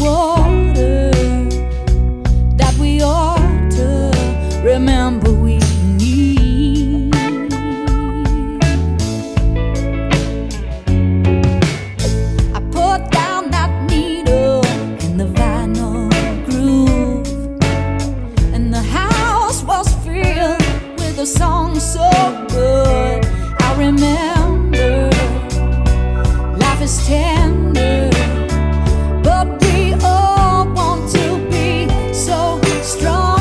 water that we ought to remember we need. I put down that needle in the vinyl groove, and the house was filled with a song so good. I remember life is tender, but we all want to be so strong.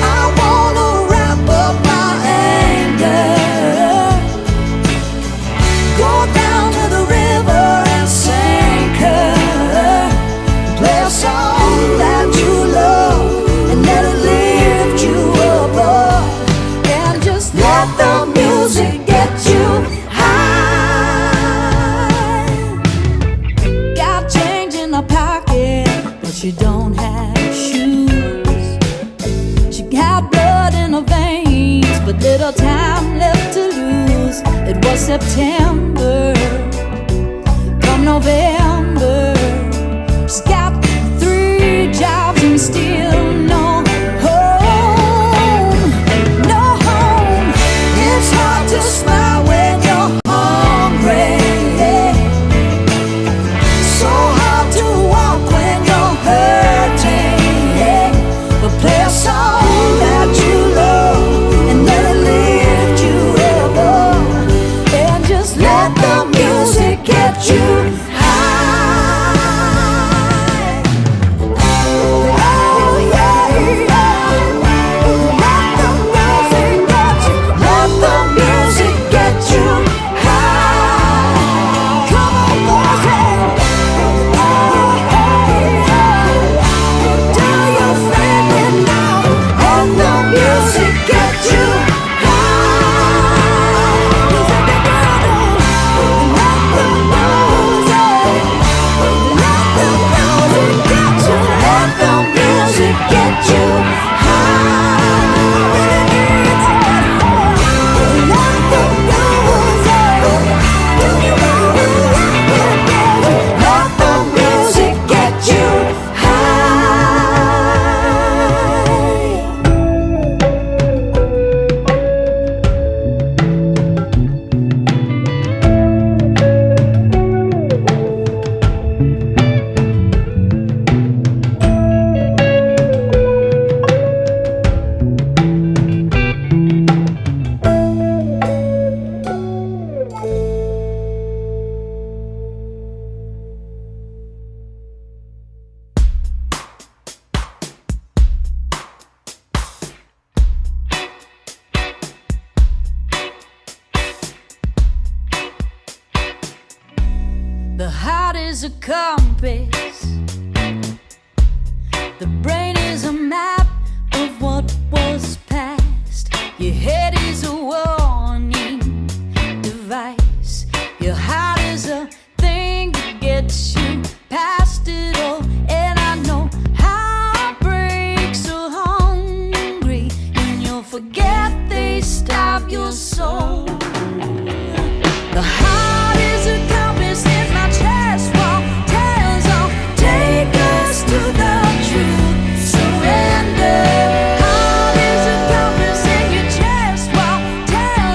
I wanna wrap up my anger, go down to the river and sink her, play a song that you love and let it lift you above, and just let the music get you high. Got change in her pocket, but she don't have shoes. She got blood in her veins, but little time left to lose. It was September, come November. She's got 3 jobs and still no home. No home. It's hard to smile when you're hungry, so hard to walk when you're hurting. But play a song that you love and let it lift you above, and just let the music get you high. Oh yeah, let the music get you, let the music get you high. Come on, boys, hey. Oh, hey, tell your friend and now, let the music get you high. Music that girl, let the music, let the music get you, let the music get you high. Let the music, let the music get you The heart is a compass, the brain is a map of what was past. Your head is a warning device. Your heart is a thing that gets you past it all. And I know heartbreak's so hungry, and you'll forget they stop your soul. The heart is a compass in my chest wall, tells all, take us to the truth, surrender. Heart is a compass in your chest wall, tells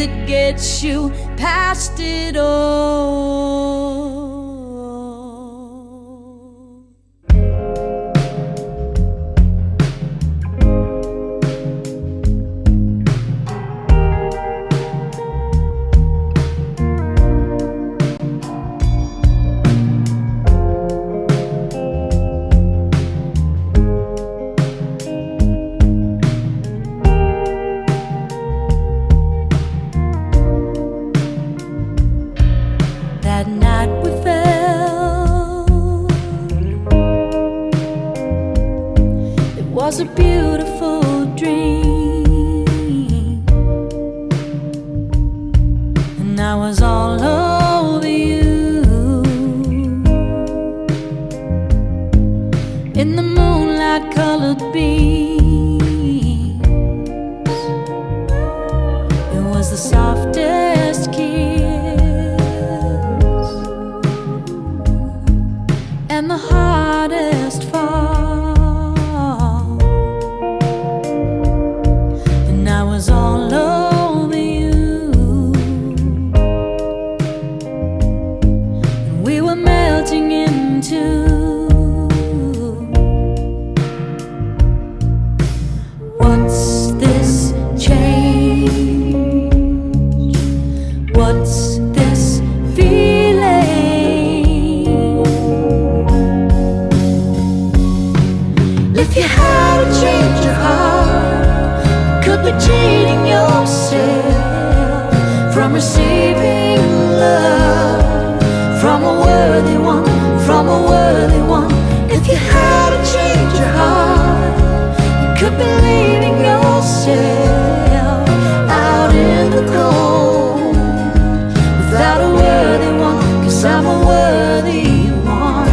that gets you past it all. That night we fell, it was a beautiful dream, and I was all over you in the moonlight colored beams. It was the softest kiss and the hardest fall, and I was all over you, and we were melting into what's this change? What's this feeling? If you had to change your heart, you could be cheating yourself from receiving love from a worthy one, from a worthy one. If you had to change your heart, you could be leaving yourself out in the cold without a worthy one, 'cause I'm a worthy one.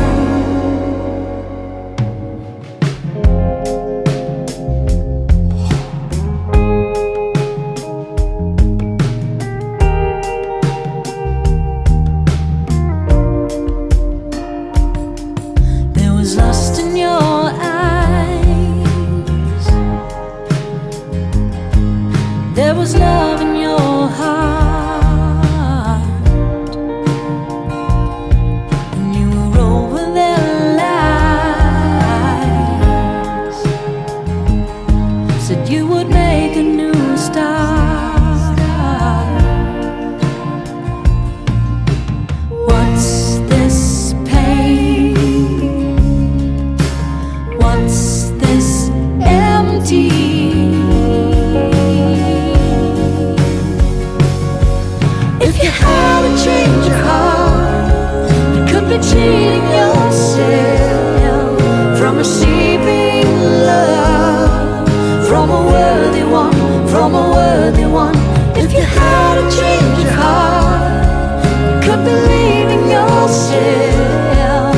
There was lust in your eyes, there was love in your heart, and you were over their lies, said you would make a new start. What's this pain? What's this empty? If you had to change your heart, you could be cheating yourself from receiving love from a worthy one, from a worthy one. If you had to change your heart, you could be leaving yourself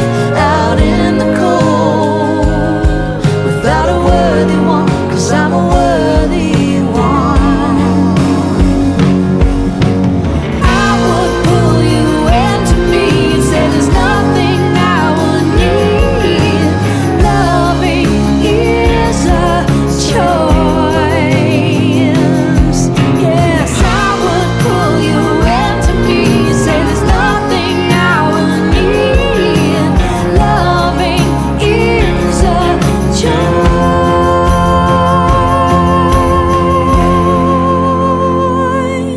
out in the cold without a worthy one, 'cause I'm a worthy one. I would pull you into me and say there's nothing I would need. Loving is a choice. Yes, I would pull you into me and say there's nothing I would need. Loving is a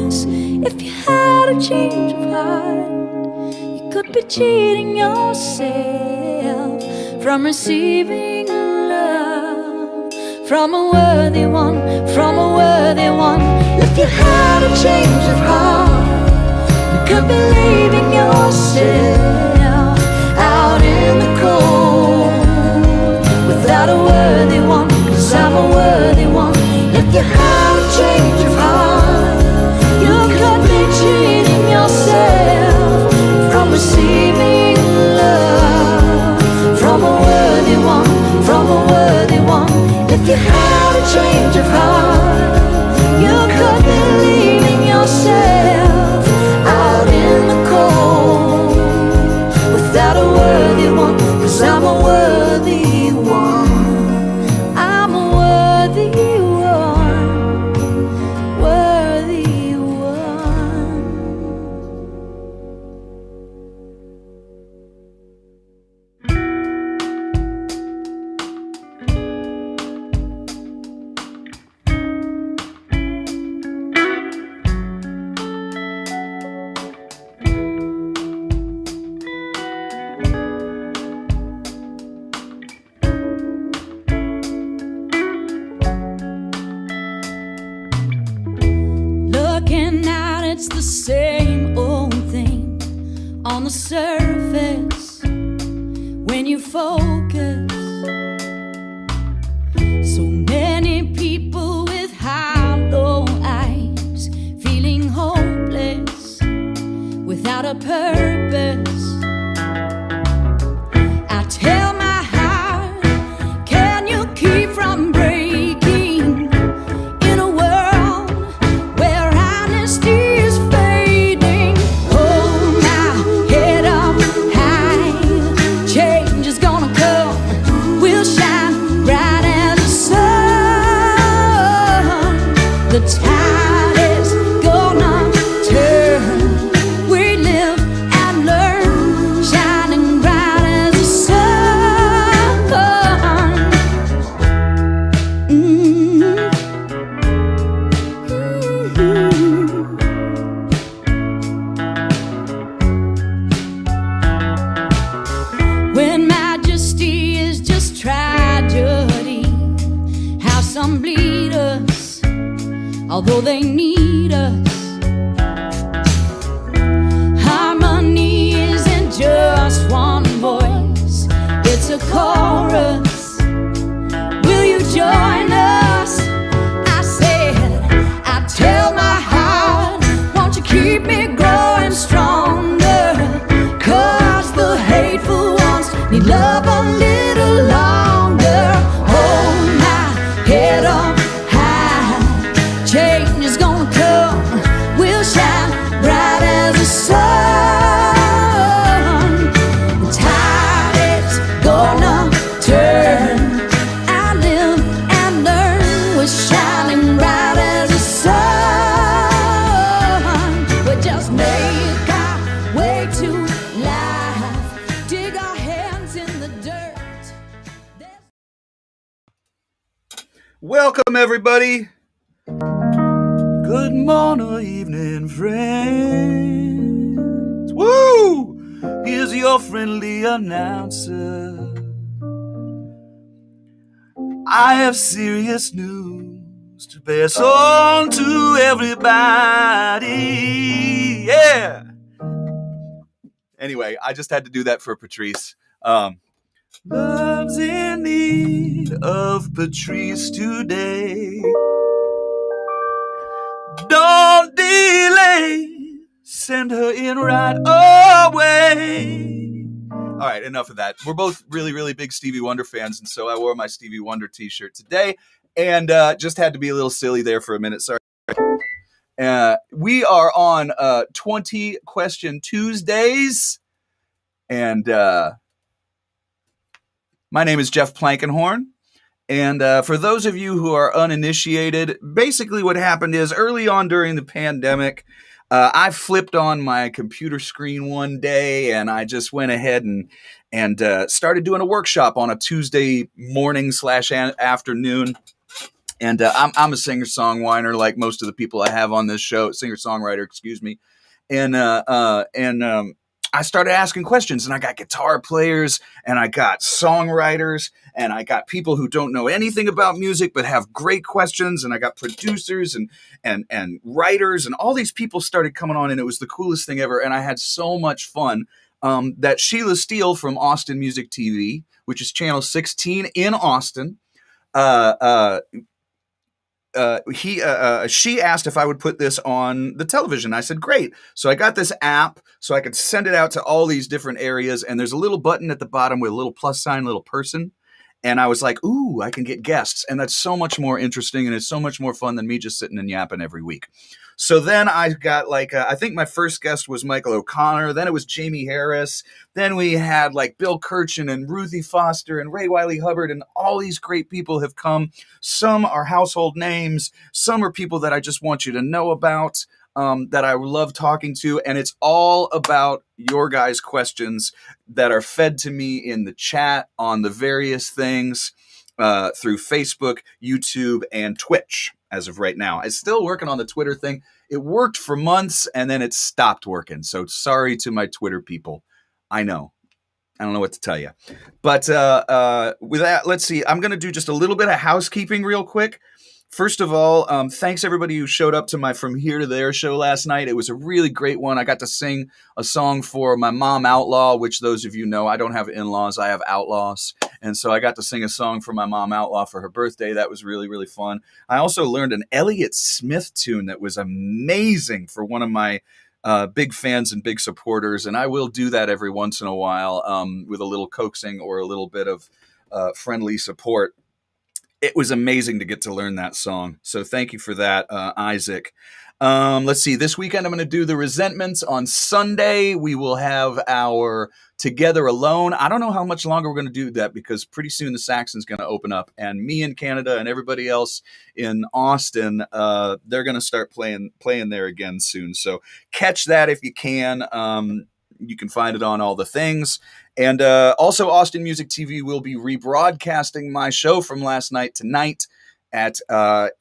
choice. If you had a change of heart, you could be cheating yourself from receiving love from a worthy one, from a worthy one. If you had a change of heart, you could be leaving yourself out in the cold without a worthy one, 'cause I'm a worthy one. If you had a change of heart, you could be cheating yourself from receiving love from a worthy one, from a worthy one. If you had a change of heart, you could be leaving yourself out in the cold without a worthy one, 'cause I'm a worthy one. I'm a worthy one, worthy one. it's the same old thing on the surface when you focus. So many people with hollow eyes, feeling hopeless without a purpose. I tell my heart, can you keep from breaking in a world where honesty is fading? Hold my head up high, change is gonna come, we'll shine bright as the sun. The tide is gonna turn, we live and learn, shining bright as the sun. When majesty is just tragedy, how some bleed us, although they need us. Harmony isn't just one voice, it's a chorus. Will you join us? I said, I tell my heart, won't you keep me growing stronger? 'Cause the hateful ones need love a little longer. Hold my head up high, change is gonna come, we'll shine bright as the sun. The tide is gonna turn, I live and learn, we're shining bright as the sun. We just make our way to life, dig our hands in the dirt. Welcome, everybody. Good morning, evening, friends. Woo! Here's your friendly announcer. I have serious news to pass on to everybody. Yeah. Anyway, I just had to do that for Patrice. Love's in need of Patrice today. Don't delay, send her in right away. All right, enough of that. We're both really, really big Stevie Wonder fans, and so I wore my Stevie Wonder t-shirt today, and just had to be a little silly there for a minute. Sorry. We are on 20 Question Tuesdays, and my name is Jeff Plankenhorn. And for those of you who are uninitiated, basically what happened is early on during the pandemic, I flipped on my computer screen one day and I just went ahead and started doing a workshop on a Tuesday morning / afternoon. And I'm a singer-songwriter like most of the people I have on this show, singer-songwriter, excuse me. And I started asking questions, and I got guitar players, and I got songwriters, and I got people who don't know anything about music but have great questions, and I got producers and writers, and all these people started coming on, and it was the coolest thing ever, and I had so much fun that Sheila Steele from Austin Music TV, which is channel 16 in Austin, she asked if I would put this on the television. I said, great. So I got this app so I could send it out to all these different areas. And there's a little button at the bottom with a little plus sign, little person. And I was like, ooh, I can get guests. And that's so much more interesting. And it's so much more fun than me just sitting and yapping every week. So then I got I think my first guest was Michael O'Connor. Then it was Jamie Harris. Then we had Bill Kirchen and Ruthie Foster and Ray Wiley Hubbard. And all these great people have come. Some are household names. Some are people that I just want you to know about, that I love talking to. And it's all about your guys' questions that are fed to me in the chat on the various things through Facebook, YouTube, and Twitch. As of right now, I'm still working on the Twitter thing. It worked for months and then it stopped working. So sorry to my Twitter people. I know. I don't know what to tell you. But with that, let's see. I'm going to do just a little bit of housekeeping real quick. First of all, thanks everybody who showed up to my From Here to There show last night. It was a really great one. I got to sing a song for my mom Outlaw, which those of you know, I don't have in-laws, I have outlaws. And so I got to sing a song for my mom Outlaw for her birthday. That was really, really fun. I also learned an Elliott Smith tune that was amazing for one of my big fans and big supporters. And I will do that every once in a while with a little coaxing or a little bit of friendly support. It was amazing to get to learn that song. So thank you for that, Isaac. Let's see. This weekend, I'm going to do The Resentments. On Sunday, we will have our Together Alone. I don't know how much longer we're going to do that because pretty soon the Saxon's going to open up. And me in Canada and everybody else in Austin, they're going to start playing there again soon. So catch that if you can. You can find it on all the things. And also, Austin Music TV will be rebroadcasting my show from last night tonight at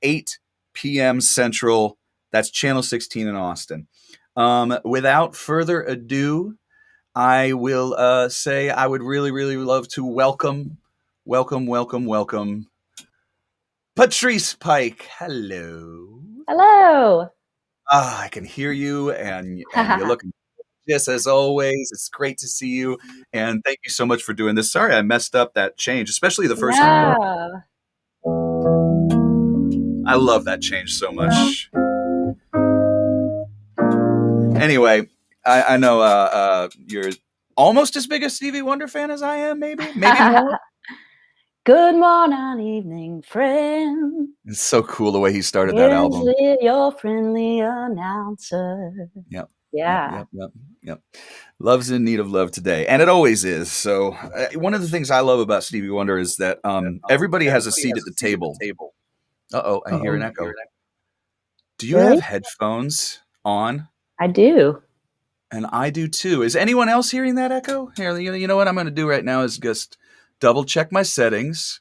8 p.m. Central. That's Channel 16 in Austin. Without further ado, I will say I would really, really love to welcome Patrice Pike. Hello. Hello. I can hear you, and you're looking. Yes, as always, it's great to see you, and thank you so much for doing this. Sorry I messed up that change, especially the first time. I love that change so much. Anyway, I know you're almost as big a Stevie Wonder fan as I am, maybe more. Good morning, evening, friend. It's so cool the way he started that album. Your friendly announcer. Yep. Yeah. Yep. Love's in need of love today. And it always is. So one of the things I love about Stevie Wonder is that everybody has a seat at the table. Uh-oh, I hear an echo. Do you have headphones on? I do. And I do too. Is anyone else hearing that echo? Here, you know what I'm going to do right now is just double check my settings,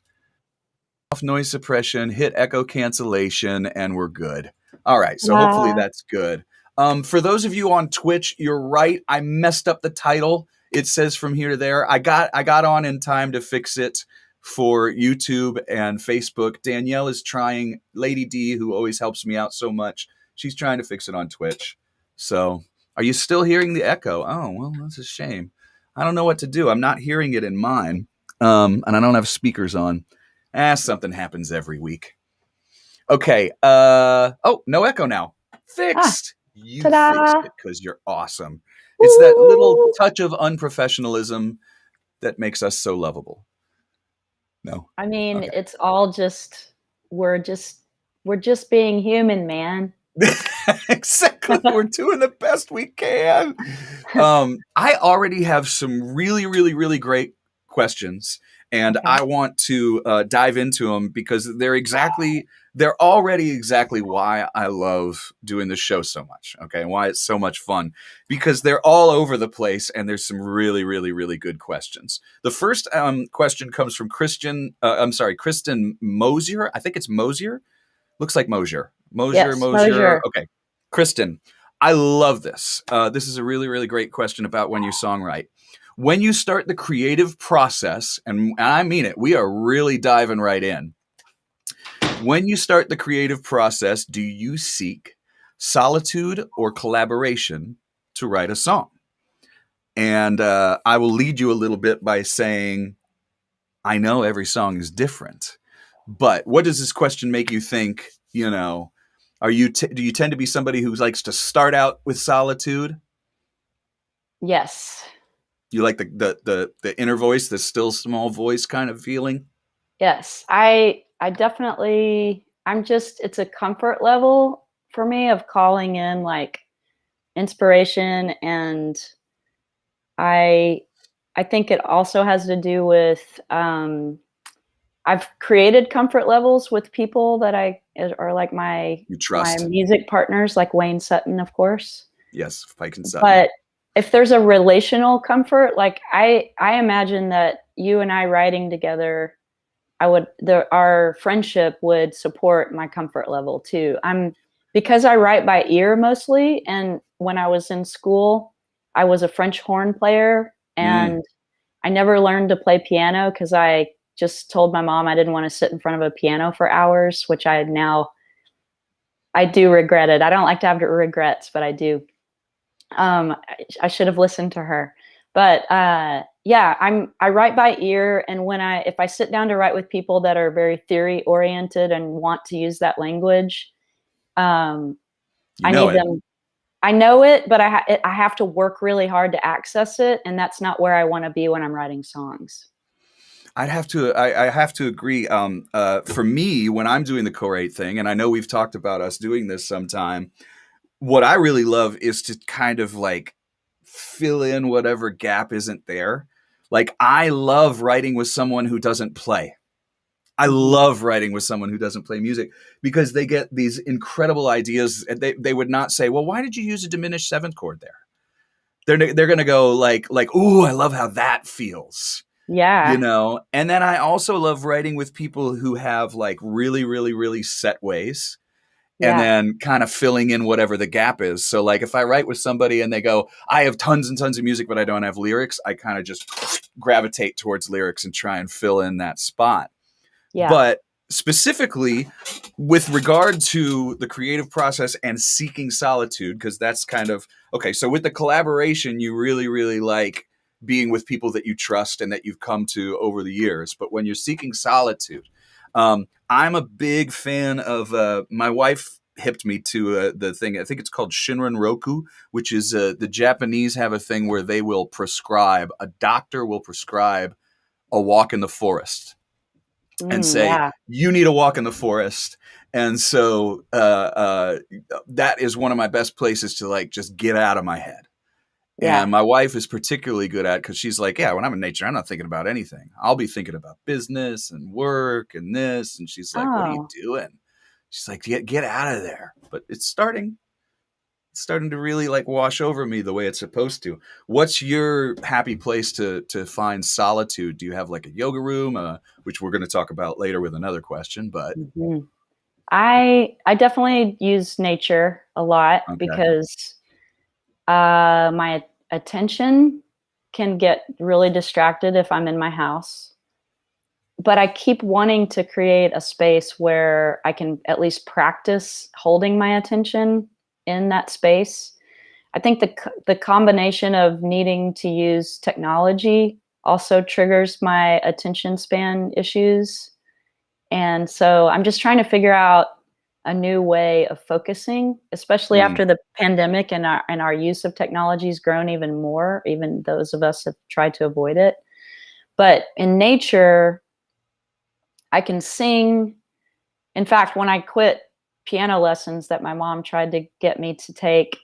off noise suppression, hit echo cancellation, and we're good. All right, so hopefully that's good. For those of you on Twitch, you're right. I messed up the title. It says From Here to There. I got on in time to fix it for YouTube and Facebook. Danielle is trying. Lady D, who always helps me out so much, she's trying to fix it on Twitch. So, are you still hearing the echo? Oh, well, that's a shame. I don't know what to do. I'm not hearing it in mine, and I don't have speakers on. Something happens every week. Okay. Oh, no echo now. Fixed. You fixed it because you're awesome. It's that little touch of unprofessionalism that makes us so lovable. No. I mean, it's all just we're just being human, man. Exactly. We're doing the best we can. I already have some really, really, really great questions, and I want to dive into them because they're already exactly why I love doing the show so much. Okay, and why it's so much fun because they're all over the place, and there's some really, really, really good questions. The first question comes from Kristen Mosier. I think it's Mosier. Looks like Mosier. Mosier. Okay. Kristen, I love this. This is a really, really great question about when you songwrite. When you start the creative process, and I mean it, we are really diving right in. When you start the creative process, do you seek solitude or collaboration to write a song? And I will lead you a little bit by saying, I know every song is different, but what does this question make you think, do you tend to be somebody who likes to start out with solitude? Yes. You like the inner voice, the still small voice kind of feeling? Yes. I definitely, it's a comfort level for me of calling in like inspiration, and I think it also has to do with I've created comfort levels with people that are like my music partners, like Wayne Sutton, of course. Yes, Pike and Sutton. But if there's a relational comfort, like I imagine that you and I writing together, our friendship would support my comfort level too. Because I write by ear mostly, and when I was in school, I was a French horn player, and I never learned to play piano because I just told my mom I didn't want to sit in front of a piano for hours, which I do regret it. I don't like to have regrets, but I do. I should have listened to her. But yeah, I write by ear, and if I sit down to write with people that are very theory oriented and want to use that language, You I know need it. them. I know it, but I have to work really hard to access it, and that's not where I want to be when I'm writing songs. I have to agree. For me, when I'm doing the chorate thing, and I know we've talked about us doing this sometime, what I really love is to kind of like fill in whatever gap isn't there. Like I love writing with someone who doesn't play. I Mhm. love writing with someone who doesn't play music because they get these incredible ideas. And they would not say, "Well, why did you use a diminished seventh chord there?" They're going to go like, "Ooh, I love how that feels." You Yeah, know? And then I also love writing with people who have like really, really, really set ways and yeah, then kind of filling in whatever the gap is. So like if I write with somebody and they go, I have tons and tons of music, but I don't have lyrics, I kind of just gravitate towards lyrics and try and fill in that spot. yeah. But specifically with regard to the creative process and seeking solitude, because that's kind of okay. So with the collaboration, you really, really like being with people that you trust and that you've come to over the years. But when you're seeking solitude, I'm a big fan of my wife hipped me to the thing. I think it's called Shinran Roku, which is the Japanese have a thing where they will prescribe, a doctor will prescribe a walk in the forest and say, Yeah, you need a walk in the forest. And so that is one of my best places to like just get out of my head. yeah. And my wife is particularly good at because she's like, yeah, when I'm in nature, I'm not thinking about anything. I'll be thinking about business and work and this. And she's like, what are you Oh, doing? She's like, get out of there. But it's starting to really like wash over me the way it's supposed to. What's your happy place to find solitude? Do you have like a yoga room, which we're going to talk about later with another question? But mhm. I definitely use nature a lot okay, because my attention can get really distracted if I'm in my house. But I keep wanting to create a space where I can at least practice holding my attention in that space. I think the combination of needing to use technology also triggers my attention span issues. And so I'm just trying to figure out a new way of focusing, especially mm, after the pandemic and our use of technology has grown even more, even those of us have tried to avoid it. But in nature, I can sing. In fact, when I quit piano lessons that my mom tried to get me to take,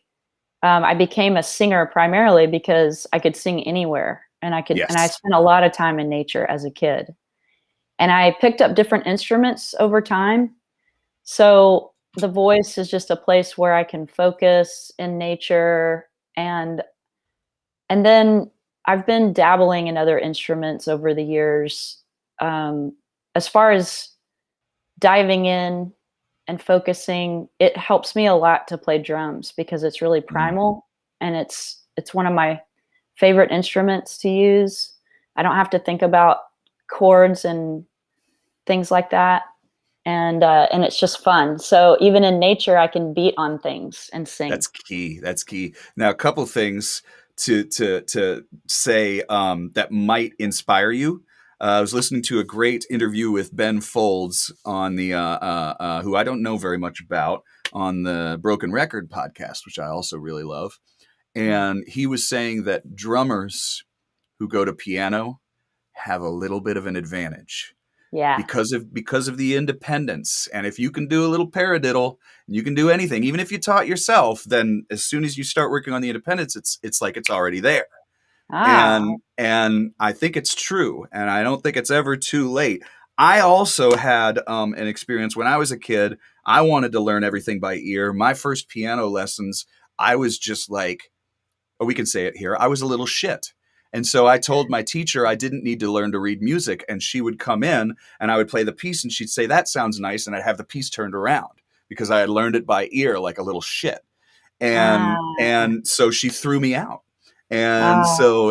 I became a singer primarily because I could sing anywhere, and I yes, spent a lot of time in nature as a kid. And I picked up different instruments over time. So the voice is just a place where I can focus in nature, and then I've been dabbling in other instruments over the years. Um, as far as diving in and focusing, it helps me a lot to play drums because it's really mm, primal, and it's one of my favorite instruments to use. I don't have to think about chords and things like that, and it's just fun. So even in nature, I can beat on things and sing. that's key. That's key. Now, a couple things to say that might inspire you. I was listening to a great interview with Ben Folds on the who I don't know very much about on the Broken Record podcast, which I also really love. Mm. And he was saying that drummers who go to piano have a little bit of an advantage Yeah. because of the independence. And if you can do a little paradiddle, you can do anything. Even if you taught yourself, then as soon as you start working on the independence, it's like it's already there. Ah. And I think it's true, and I don't think it's ever too late. I also had an experience when I was a kid. I wanted to learn everything by ear. My first piano lessons, I was just like, or we can say it here, I was a little shit. And so I told my teacher I didn't need to learn to read music. And she would come in and I would play the piece and she'd say, that sounds nice. And I'd have the piece turned around because I had learned it by ear like a little shit. Ah. And so she threw me out. Ah.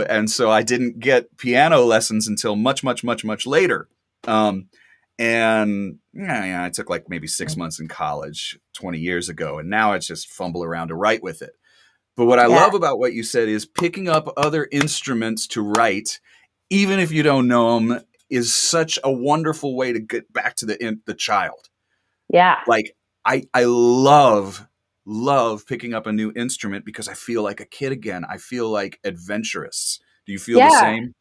And so I didn't get piano lessons until much, much, much, much later. Um, and yeah, I took like maybe 6 months in college 20 years ago, and now it's just fumble around to write with it. But what I Yeah. love about what you said is picking up other instruments to write, even if you don't know them, is such a wonderful way to get back to the child. Yeah. Like I love picking up a new instrument because I feel like a kid again. I feel like adventurous. Do you feel the Yeah. same?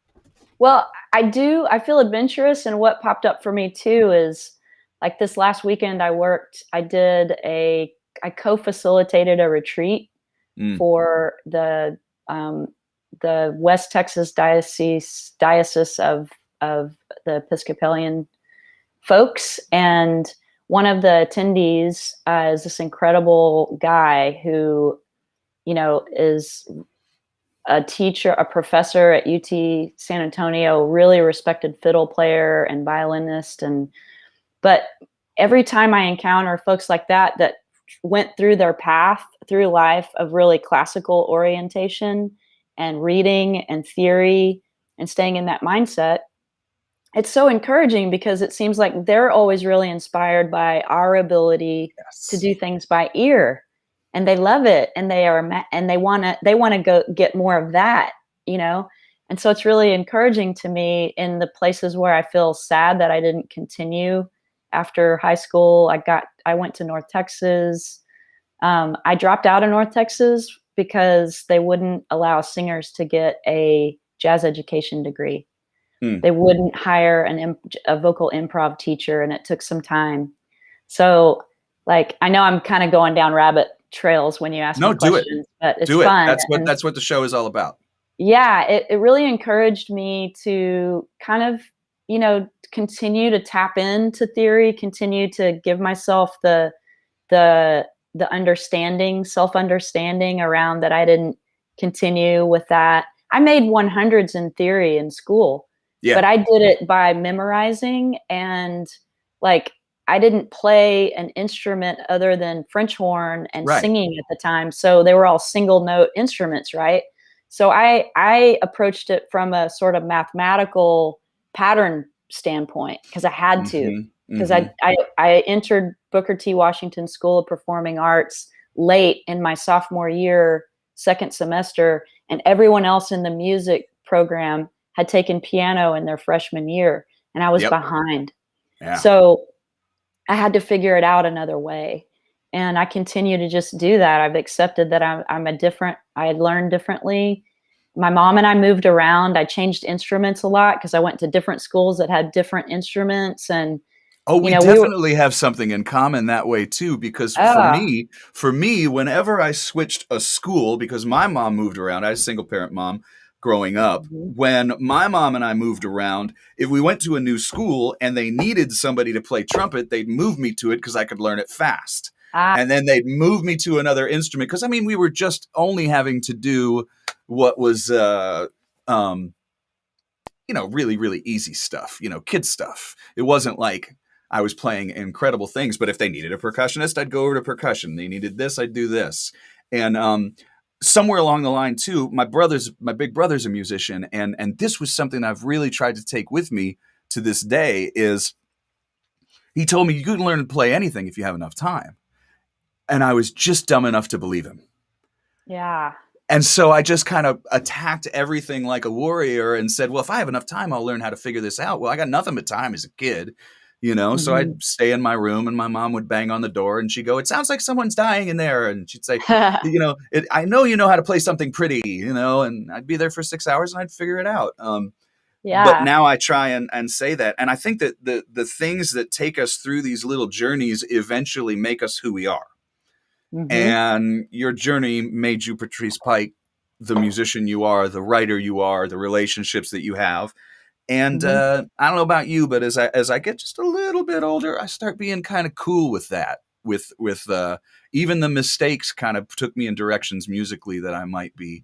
Well, I do. I feel adventurous, and what popped up for me too is like this last weekend I co-facilitated a retreat Mm, for um, the West Texas diocese of the Episcopalian folks, and one of the attendees is this incredible guy who, is a teacher, a professor at UT San Antonio, really respected fiddle player and violinist. But every time I encounter folks like that went through their path through life of really classical orientation and reading and theory and staying in that mindset, it's so encouraging because it seems like they're always really inspired by our ability to yes. do things by ear, and they love it, and they want to go get more of that, you know. And so it's really encouraging to me in the places where I feel sad that I didn't continue after high school. I went to North Texas. I dropped out of North Texas because they wouldn't allow singers to get a jazz education degree. Mm. They wouldn't hire a vocal improv teacher, and it took some time. So, like, I know I'm kind of going down rabbit trails when you ask me No, do it. questions, but it's Do it. fun. And That's what the show is all about. yeah, it really encouraged me to kind of, continue to tap into theory, continue to give myself the self-understanding around that. I didn't continue with that. I made 100s in theory in school, Yeah. but I did it by memorizing, and like I didn't play an instrument other than French horn and Right. singing at the time. So they were all single note instruments, right? So I approached it from a sort of mathematical pattern standpoint because I had to, Hmm. because Hmm. I entered Booker T. Washington School of Performing Arts late in my sophomore year, second semester, and everyone else in the music program had taken piano in their freshman year, and I was Yep. behind. Yeah. So I had to figure it out another way. And I continue to just do that. I've accepted that I had learned differently. My mom and I moved around. I changed instruments a lot because I went to different schools that had different instruments. And, Oh, we we were, definitely have something in common that way too, because ah, for me, whenever I switched a school, because my mom moved around, I had a single parent mom growing up. mhm. When my mom and I moved around, if we went to a new school and they needed somebody to play trumpet, they'd move me to it because I could learn it fast. Ah, And then they'd move me to another instrument because I mean, we were just only having to do what was, really, really easy stuff, kid stuff. It wasn't like I was playing incredible things, but if they needed a percussionist, I'd go over to percussion. They needed this, I'd do this. And somewhere along the line too, my big brother's a musician, and this was something I've really tried to take with me to this day is he told me you can learn to play anything if you have enough time. And I was just dumb enough to believe him. yeah. And so I just kind of attacked everything like a warrior and said, well, if I have enough time, I'll learn how to figure this out. Well, I got nothing but time as a kid, so Mhm. I'd stay in my room and my mom would bang on the door and she'd go, it sounds like someone's dying in there. And she'd say, I know you know how to play something pretty, and I'd be there for 6 hours and I'd figure it out. But Yeah. now I try and say that. And I think that the things that take us through these little journeys eventually make us who we are. Hmm. And your journey made you Patrice Pike, the musician you are, the writer you are, the relationships that you have. And Hmm. I don't know about you, but as I get just a little bit older, I start being kind of cool with that. With even the mistakes kind of took me in directions musically that I might be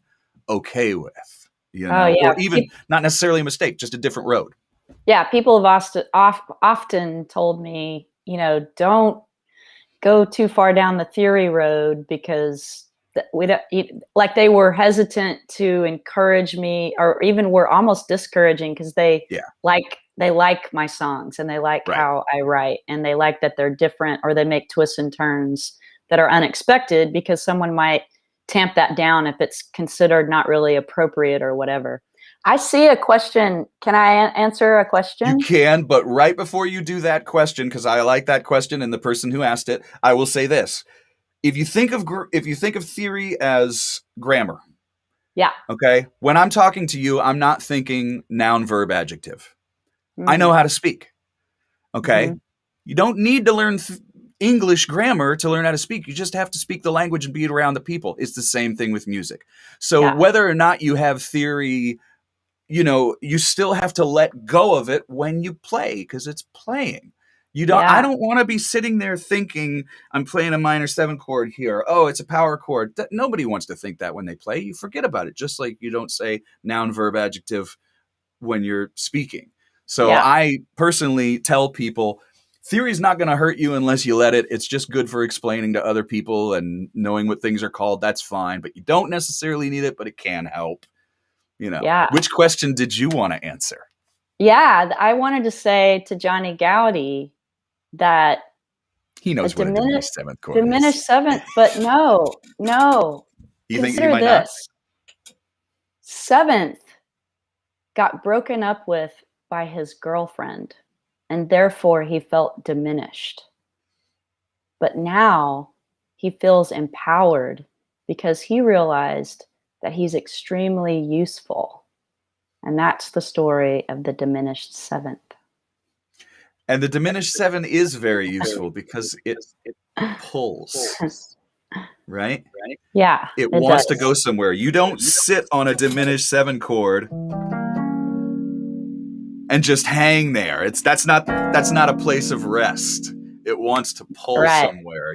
okay with, Oh or yeah. even not necessarily a mistake, just a different road. Yeah. People have often told me, don't go too far down the theory road because we don't like they were hesitant to encourage me, or even were almost discouraging because they Yeah. like like my songs, and they like Right. how I write, and they like that they're different, or they make twists and turns that are unexpected, because someone might tamp that down if it's considered not really appropriate or whatever. I see a question. Can I answer a You question? can, but right before you do that question, because I like that question and the person who asked it, I will say this: if you think of theory as grammar, Yeah. okay, when I'm talking to you, I'm not thinking noun, verb, adjective. I know Mm, how to speak. Okay, mhm. you don't need to learn English grammar to learn how to speak. You just have to speak the language and be around the people. It's the same thing with music. So Yeah. whether or not you have theory, you still have to let go of it when you play, because it's playing. I Yeah. don't want to be sitting there thinking I'm playing a minor 7 chord here. Oh, it's a power chord. Nobody wants to think that when they play. You forget about it, just like you don't say noun, verb, adjective when you're speaking. So Yeah. I personally tell people theory is not going to hurt you unless you let it. It's just good for explaining to other people and knowing what things are called. That's fine, but you don't necessarily need it, but it can help. Yeah. Which question did you want to answer? Yeah. I wanted to say to Johnny Gowdy that He a knows what a diminished seventh chord is. diminished seventh, but no, no. You think he Consider might not? this. Seventh got broken up with by his girlfriend, and therefore he felt diminished. But now he feels empowered because he realized that he's extremely useful. And that's the story of the diminished seventh. And the diminished 7 is very useful because it pulls, right? Yeah, It it wants to go does. somewhere. You don't sit on a diminished 7 chord and just hang there. That's not a place of rest. It wants to pull Right. somewhere.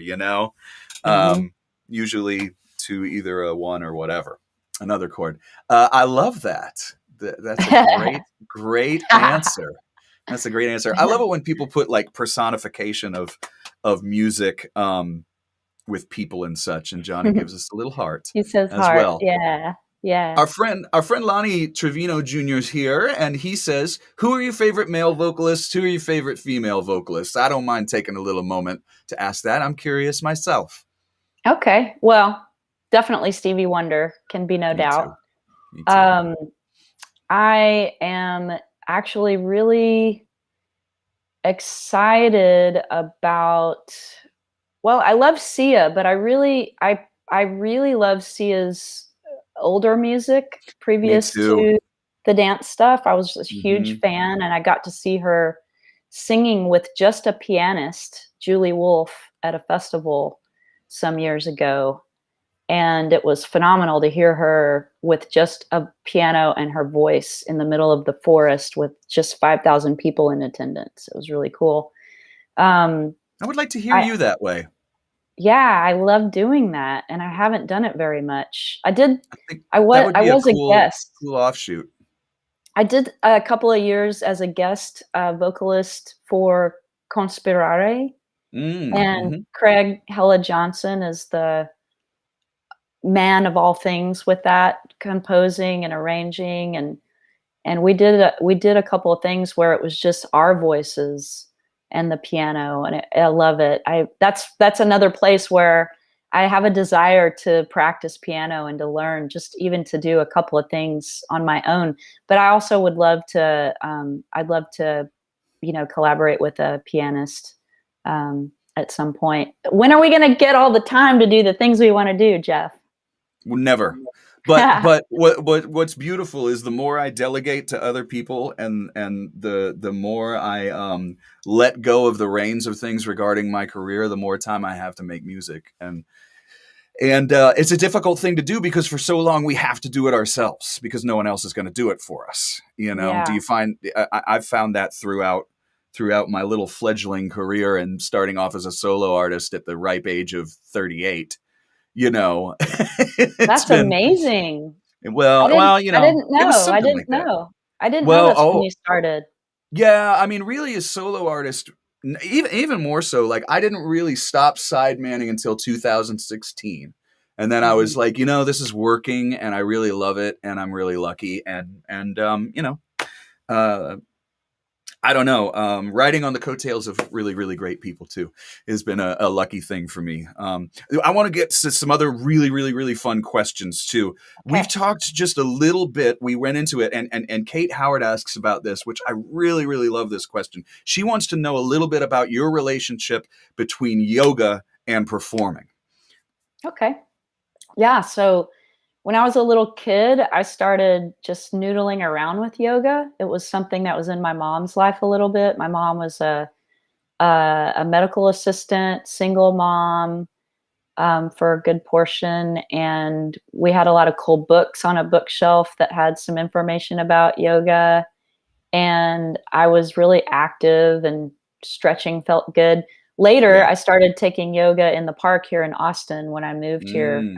Hmm. Usually to either a 1 or whatever, another chord. I love that. That's a great answer. That's a great answer. I love it when people put like personification of music with people and such. And Johnny gives us a little heart He says as heart. well. Yeah. Yeah. Our friend Lonnie Trevino Jr. is here, and he says, "Who are your favorite male vocalists? Who are your favorite female vocalists?" I don't mind taking a little moment to ask that. I'm curious myself. Okay. Well, definitely Stevie Wonder, can be no Me doubt. too. Me too. Um, I am actually really excited about, well, I love Sia, but I really love Sia's older music Me previous too. to the dance stuff. I was a huge Hmm. fan, and I got to see her singing with just a pianist, Julie Wolfe, at a festival some years ago. And it was phenomenal to hear her with just a piano and her voice in the middle of the forest with just 5,000 people in attendance. It was really cool. Um, I would like to hear I you that way. Yeah, I love doing that, and I haven't done it very much. I think I that was would I be a was a cool guest. offshoot. I did a couple of years as a guest vocalist for Conspirare, and Mm-hmm. Craig Hella Johnson is the man of all things with that, composing and arranging, and we did a couple of things where it was just our voices and the piano, and I love it. That's another place where I have a desire to practice piano and to learn, just even to do a couple of things on my own. But I also would love to. I'd love to, collaborate with a pianist at some point. When are we going to get all the time to do the things we want to do, Jeff? Never. But what's beautiful is the more I delegate to other people, and the more I let go of the reins of things regarding my career, the more time I have to make music. And it's a difficult thing to do because for so long we have to do it ourselves because no one else is going to do it for us. Do Yeah. you find I've found that throughout my little fledgling career and starting off as a solo artist at the ripe age of 38. It's That's been amazing. well, I didn't it was know. I something didn't like that. know. I didn't know Well, that's when oh, you started. yeah, I mean, really, as solo artist, even more so, like I didn't really stop side manning until 2016, and then I was Mhm. like, this is working, and I really love it, and I'm really lucky, and uh, I don't know. Riding on the coattails of really, really great people too has been a lucky thing for me. I want to get to some other really, really, really fun questions too. We've Okay. talked just a little bit. We went into it, and Kate Howard asks about this, which I really, really love this question. She wants to know a little bit about your relationship between yoga and performing. Okay. Yeah. So when I was a little kid, I started just noodling around with yoga. It was something that was in my mom's life a little bit. My mom was a medical assistant, single mom, for a good portion. And we had a lot of cool books on a bookshelf that had some information about yoga. And I was really active and stretching felt good. Later, Yeah. I started taking yoga in the park here in Austin when I moved here. Mm,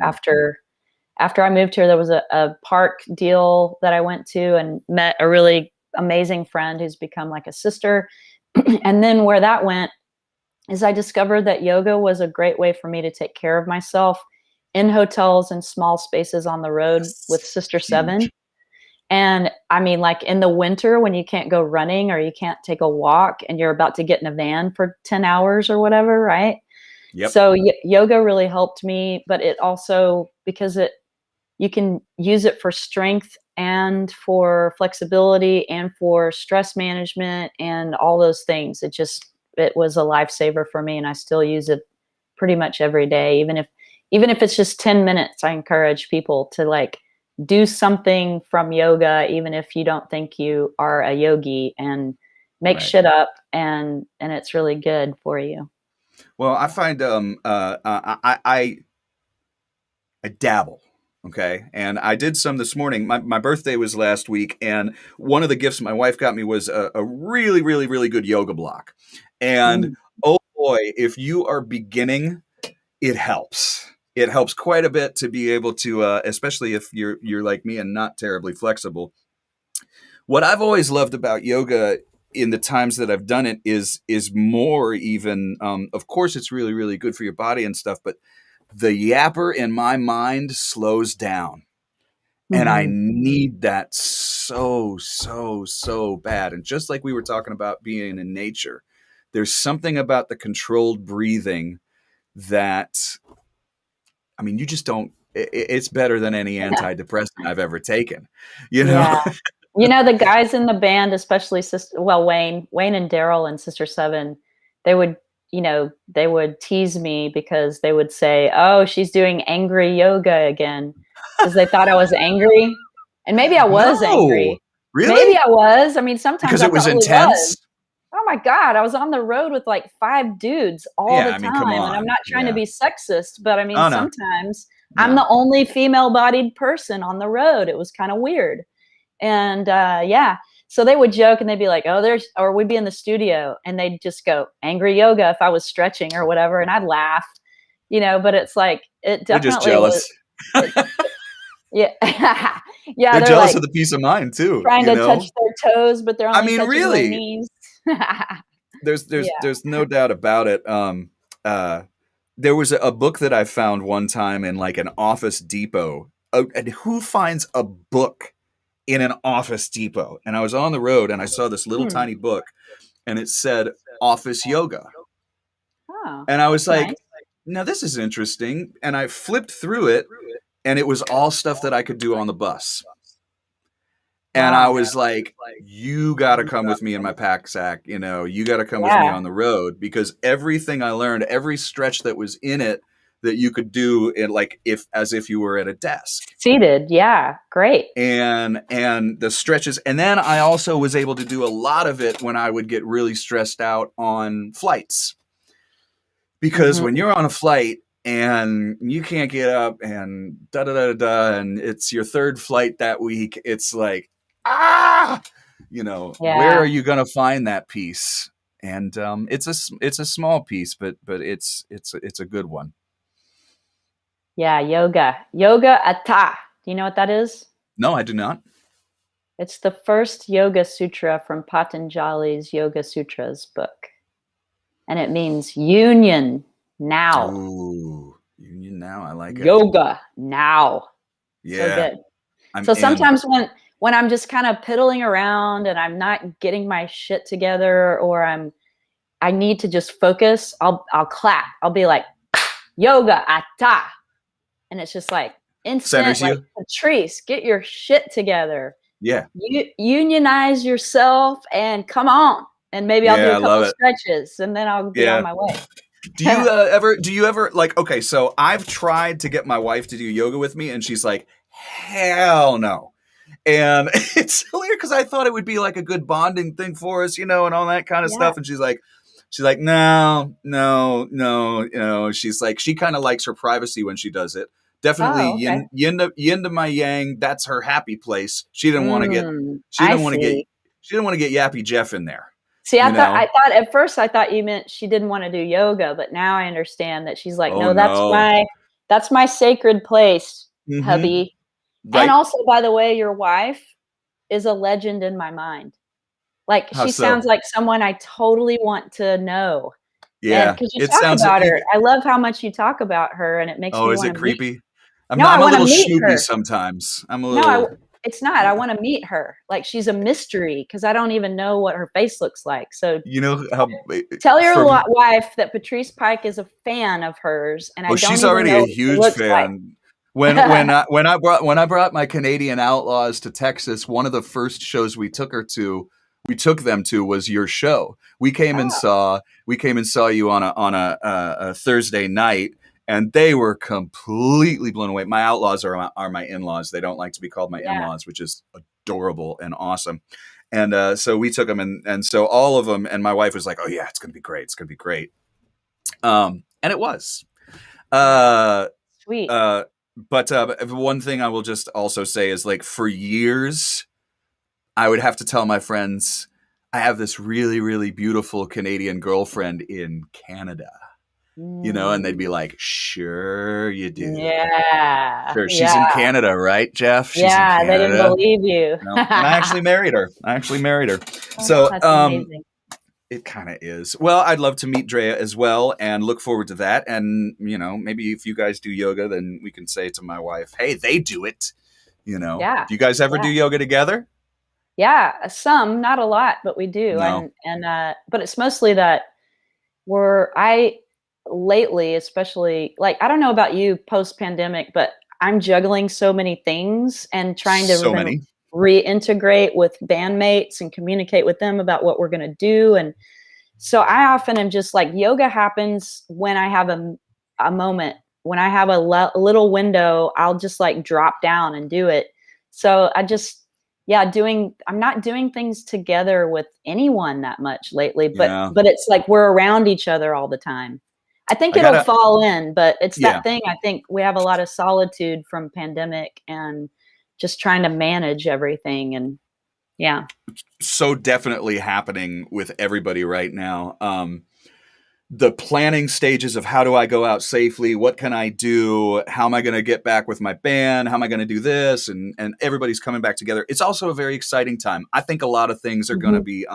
After I moved here, there was a park deal that I went to and met a really amazing friend who's become like a sister. And then where that went is I discovered that yoga was a great way for me to take care of myself in hotels and small spaces on the road with yes. Sister Huge. Seven. And I mean, like in the winter when you can't go running or you can't take a walk and you're about to get in a van for 10 hours or whatever, right? Yep. So yoga really helped me, but it also, because you can use it for strength and for flexibility and for stress management and all those things. It was a lifesaver for me, and I still use it pretty much every day. Even if it's just 10 minutes, I encourage people to like do something from yoga, even if you don't think you are a yogi, and make Right. shit up, and it's really good for you. Well, I find I dabble. Okay. And I did some this morning. My birthday was last week. And one of the gifts my wife got me was a really, really, really good yoga block. And Mm. oh boy, if you are beginning, it helps. It helps quite a bit to be able to, especially if you're like me and not terribly flexible. What I've always loved about yoga in the times that I've done it is more even. Of course, it's really, really good for your body and stuff, but the yapper in my mind slows down. And I Mhm. need that so, so, so bad. And just like we were talking about being in nature, there's something about the controlled breathing that, I mean, you just don't, it's better than any antidepressant I've ever taken, you know? Yeah. The guys in the band, especially Wayne and Daryl and Sister Seven, they would, they would tease me because they would say, "Oh, she's doing angry yoga again," because they thought I was angry. And maybe I was No, angry. Maybe really? I was. I mean, sometimes Because I it was probably was. intense? Oh my God, I was on the road with like 5 dudes all Yeah, the I mean, come time. And I'm on. not trying to Yeah. be sexist, but I mean, Oh, no, sometimes I'm no. the only female bodied person on the road. It was kind of weird. And yeah, so they would joke and they'd be like, "Oh, or we'd be in the studio and they'd just go angry yoga if I was stretching or whatever, and I'd laugh, but it's like it They're just definitely was. jealous. It, yeah, yeah, They're they're jealous like of the peace of mind too, trying you to know? touch their toes, but they're I only mean, touching their really, knees. there's there's Yeah. there's no doubt about it. Uh, there was a book that I found one time in like an Office Depot. And who finds a book in an Office Depot? And I was on the road and I saw this little Hmm. tiny book and it said Office Yoga. Oh, And I was that's nice. like, now this is interesting. And I flipped through it and it was all stuff that I could do on the bus. And I Wow. was like, you got to come with me in my pack sack. You got to come with me Yeah. on the road because everything I learned, every stretch that was in it that you could do in like as if you were at a desk. Seated. Yeah. Great. And the stretches. And then I also was able to do a lot of it when I would get really stressed out on flights. Because when Hmm. you're on a flight and you can't get up and da da da da, and it's your third flight that week, it's like, ah, where are Yeah. you going to find that piece? And it's a small piece, but it's a good one. Yeah. Yoga Atta. Do you know what that is? No, I do not. It's the first Yoga Sutra from Patanjali's Yoga Sutras book. And it means union now. Ooh, Union now. I like it. Yoga now. So Yeah, good. I'm So in. sometimes when I'm just kind of piddling around and I'm not getting my shit together, or I need to just focus, I'll clap. I'll be like, yoga ata. And it's just like instant, Centers like, you. Patrice, get your shit together. Yeah. Unionize yourself and come on. And maybe I'll do Yeah, a I couple love of it. stretches and then I'll be on Yeah. my way. Do you ever like, okay, so I've tried to get my wife to do yoga with me and she's like, hell no. And it's hilarious because I thought it would be like a good bonding thing for us, and all that kind of Yeah. stuff. And she's like, no, she's like, she kind of likes her privacy when she does it. Definitely Oh, okay. yin to my yang. That's her happy place. She didn't want to get, she I didn't want to get, see. she didn't want to get Yappy Jeff in there, See, you I know? thought at first I thought you meant she didn't want to do yoga, but now I understand that she's like, Oh no, no. that's my sacred place, Mm-hmm. hubby. And Right. also, by the way, your wife is a legend in my mind. Like, How she so? sounds like someone I totally want to know. And Yeah. because you It talk sounds, about her, I love how much you talk about her, and it makes oh, me is want it to meet. creepy? No, I I'm a want to little meet Snoopy her. sometimes. I'm a No, little, it's not. I want to meet her. Like, she's a mystery because I don't even know what her face looks like. So how tell your from wife that Patrice Pike is a fan of hers, and I oh, don't she's even already know a what she huge looks like. fan. When I brought my Canadian Outlaws to Texas, one of the first shows we took them to was your show. Oh, We came and saw you on a Thursday night, and they were completely blown away. My Outlaws are my in-laws. They don't like to be called my yeah. in-laws, which is adorable and awesome. And so we took them, and so all of them, and my wife was like, "Oh yeah, it's gonna be great. It's gonna be great." And it was. Wow. Uh, Sweet. but one thing I will just also say is, like, for years, I would have to tell my friends, I have this really, really beautiful Canadian girlfriend in Canada, and they'd be Mm, like, sure you do. yeah. Sure. She's in Yeah. Canada, right, Jeff? She's in Yeah. They didn't Canada. believe you. No. And I actually married her. Oh, So, that's amazing. it kind of is. Well, I'd love to meet Drea as well and look forward to that. And, maybe if you guys do yoga, then we can say to my wife, hey, they do it. Yeah. Do you guys ever do Yeah. yoga together? Yeah. Some, not a lot, but we do. No. But it's mostly that I lately, especially, like, I don't know about you post pandemic, but I'm juggling so many things and trying to So even many. reintegrate with bandmates and communicate with them about what we're going to do. And so I often am just like, yoga happens when I have a moment, when I have a little window, I'll just like drop down and do it. So yeah, I'm not doing things together with anyone that much lately, but Yeah. it's like we're around each other all the time. I think I it'll gotta, fall in, but it's yeah. that thing. I think we have a lot of solitude from pandemic and just trying to manage everything. And yeah. So definitely happening with everybody right now. The planning stages of how do I go out safely? What can I do? How am I going to get back with my band? How am I going to do this? And everybody's coming back together. It's also a very exciting time. I think a lot of things are going to Mhm. be,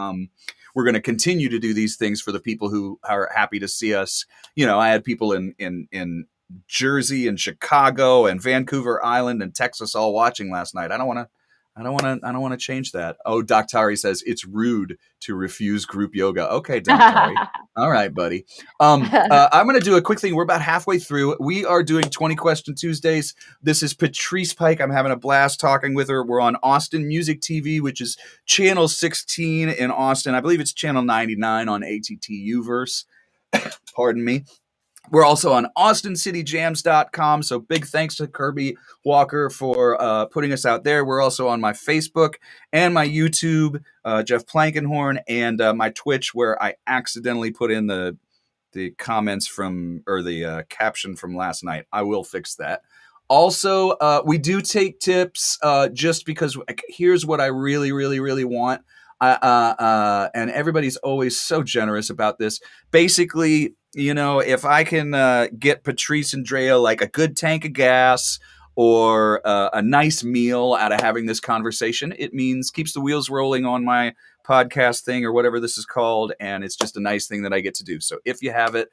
we're going to continue to do these things for the people who are happy to see us. I had people in Jersey and Chicago and Vancouver Island and Texas all watching last night. I don't want to change that. Oh, Doctari says it's rude to refuse group yoga. Okay, Doctari. All right, buddy. I'm going to do a quick thing. We're about halfway through. We are doing 20 Question Tuesdays. This is Patrice Pike. I'm having a blast talking with her. We're on Austin Music TV, which is channel 16 in Austin. I believe it's channel 99 on ATTUverse. Pardon me. We're also on AustinCityJams.com. So big thanks to Kirby Walker for putting us out there. We're also on my Facebook and my YouTube, Jeff Plankenhorn, and my Twitch, where I accidentally put in the comments or the caption from last night. I will fix that. Also, we do take tips just because here's what I really, really, really want. And everybody's always so generous about this. Basically, if I can get Patrice and Drea like a good tank of gas or a nice meal out of having this conversation, it means keeps the wheels rolling on my podcast thing or whatever this is called. And it's just a nice thing that I get to do. So if you have it,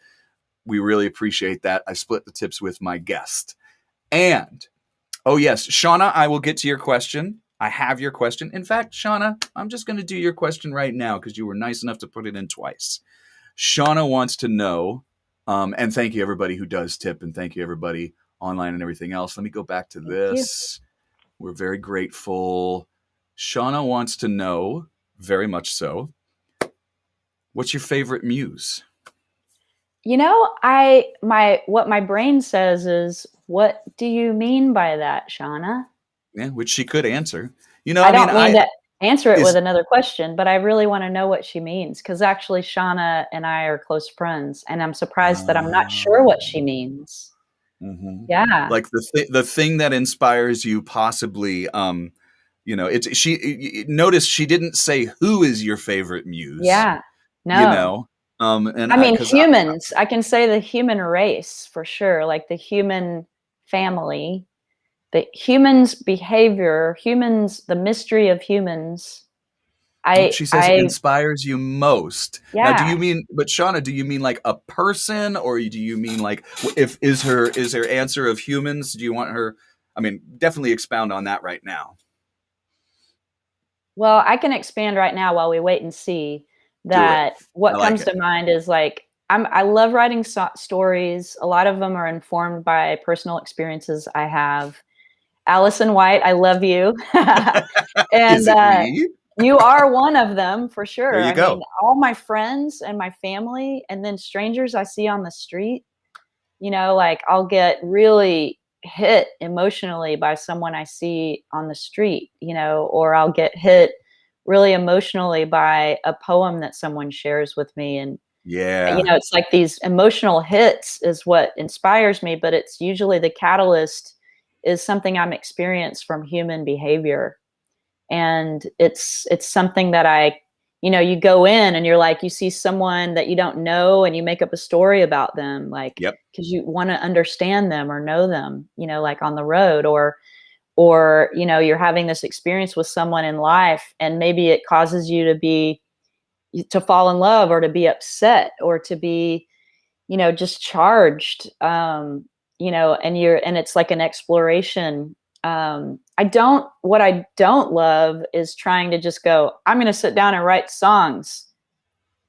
we really appreciate that. I split the tips with my guest. And, oh yes, Shauna, I will get to your question. I have your question. In fact, Shauna, I'm just going to do your question right now because you were nice enough to put it in twice. Shauna wants to know, and thank you everybody who does tip, and thank you everybody online and everything else. Let me go back to Thank you. this. We're very grateful. Shauna wants to know, very much so, what's your favorite muse? You know, what my brain says is, what do you mean by that, Shauna? Yeah, which she could answer. You know, I I mean, don't mean to answer it with is another question, but I really want to know what she means, because actually Shauna and I are close friends, and I'm surprised that I'm not sure what she means. mhm. Yeah. Like the thing that inspires you, possibly. You know, it's notice she didn't say who is your favorite muse. Yeah. You No. know, and I mean, because humans. I can say the human race for sure, like the human family, the humans' behavior, humans, the mystery of humans. she says I inspires you most. Now, do Yeah. you mean? But Shauna, do you mean like a person, or do you mean like if is her answer of humans? Do you want her? I mean, definitely expound on that right now. Well, I can expand right now while we wait and see. Do it. That I what like comes it. to mind is like I love writing stories. A lot of them are informed by personal experiences I have. Allison White, I love you. Is And, it me? you are one of them for There sure. you I mean, go. all my friends and my family, and then strangers I see on the street, like, I'll get really hit emotionally by someone I see on the street, or I'll get hit really emotionally by a poem that someone shares with me, and, Yeah. it's like these emotional hits is what inspires me, but it's usually the catalyst is something I'm experienced from human behavior. And it's something that you go in and you're like, you see someone that you don't know and you make up a story about them, like, Yep. because you want to understand them or know them, like on the road, or you're having this experience with someone in life, and maybe it causes you to fall in love, or to be upset, or to be just charged, and it's like an exploration. What I don't love is trying to just go, I'm going to sit down and write songs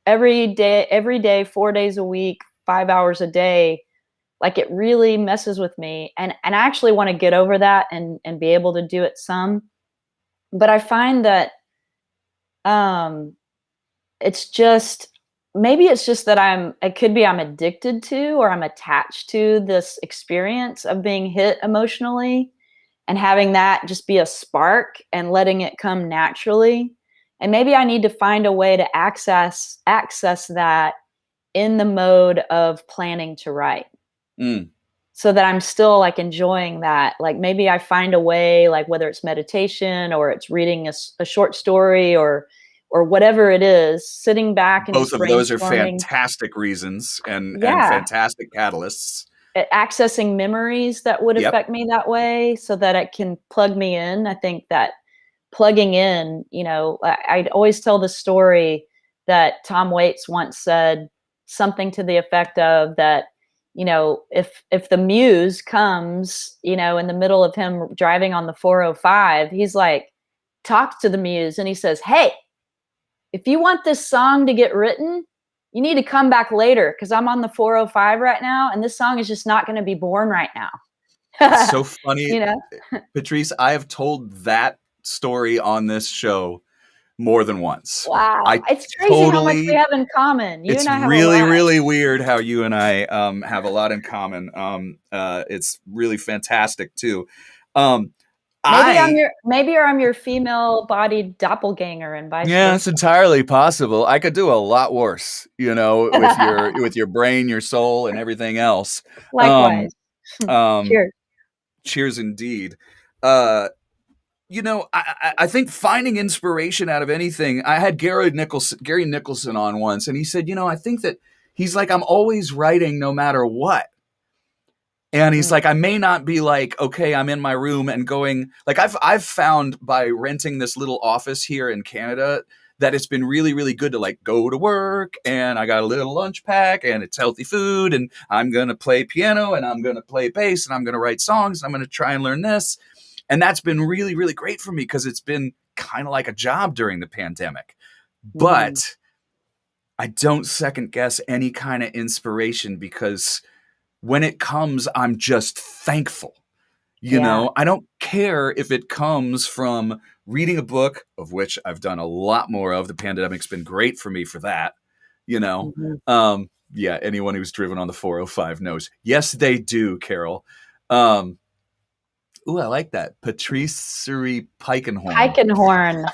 every day, 4 days a week, 5 hours a day. Like, it really messes with me. And I actually want to get over that and be able to do it some, but I find that, um, it's just maybe it's just that it could be I'm addicted to, or I'm attached to this experience of being hit emotionally, and having that just be a spark and letting it come naturally. And maybe I need to find a way to access that in the mode of planning to write, Mm. so that I'm still like enjoying that. Like, maybe I find a way, like whether it's meditation or it's reading a short story, or whatever it is, sitting back and Both just of those are brainstorming. fantastic reasons and Yeah, fantastic catalysts. accessing memories that would Yep. affect me that way, so that it can plug me in. I think that plugging in, I'd always tell the story that Tom Waits once said something to the effect of that, if the muse comes, in the middle of him driving on the 405, he's like, talks to the muse and he says, "Hey, if you want this song to get written, you need to come back later, because I'm on the 405 right now, and this song is just not going to be born right It's now." so funny, you know? Patrice. I have told that story on this show more than once. Wow. I It's crazy how much we totally. have in common. You It's and I have a really, lot. really weird how you and I have a lot in common. It's really fantastic too. Um, I Maybe I'm your female-bodied doppelganger and vice Yeah, it's versa. entirely possible. I could do a lot worse, with your brain, your soul, and everything else. Um, Likewise. um, Cheers. cheers, indeed. Uh, I think finding inspiration out of anything. I had Gary Nicholson on once, and he said, I think that he's like, I'm always writing no matter what. And he's Mm. like, I may not be like, okay, I'm in my room and going, like, I've found by renting this little office here in Canada that it's been really, really good to like go to work, and I got a little lunch pack and it's healthy food, and I'm going to play piano and I'm going to play bass and I'm going to write songs and I'm going to try and learn this. And that's been really, really great for me because it's been kind of like a job during the pandemic. Mm-hmm. But I don't second guess any kind of inspiration because when it comes, I'm just thankful. I don't care if it comes from reading a book, of which I've done a lot more of. The pandemic's been great for me for that. Mm-hmm. Yeah, anyone who's driven on the 405 knows. Yes, they do, Carol. Ooh, I like that. Patrice Pikenhorn. Plankenhorn.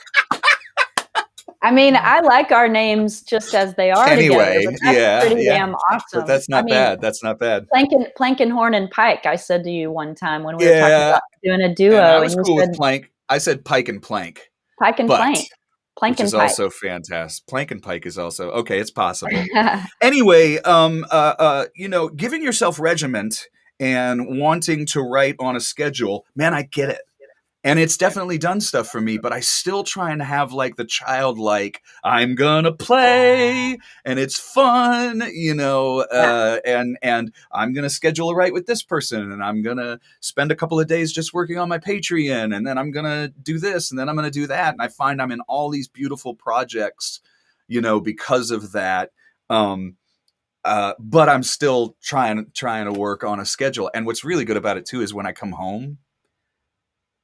I mean, I like our names just as they are together, Anyway, but that's pretty yeah. damn But awesome. that's not bad. That's not bad. Plankenhorn and Pike, I said to you one time when we were talking Yeah, about doing a and I duo, was and you cool with said Plank. I said Pike and Plank, Pike and but Plank. which Plank and is Pike. also fantastic. Plank and Pike is also okay. It's possible. Anyway, giving yourself regiment and wanting to write on a schedule, man, I get it. And it's definitely done stuff for me, but I still try and have like the childlike, I'm gonna play and it's fun, and I'm gonna schedule a write with this person and I'm gonna spend a couple of days just working on my Patreon and then I'm gonna do this and then I'm gonna do that. And I find I'm in all these beautiful projects, because of that. But I'm still trying to work on a schedule. And what's really good about it too is when I come home,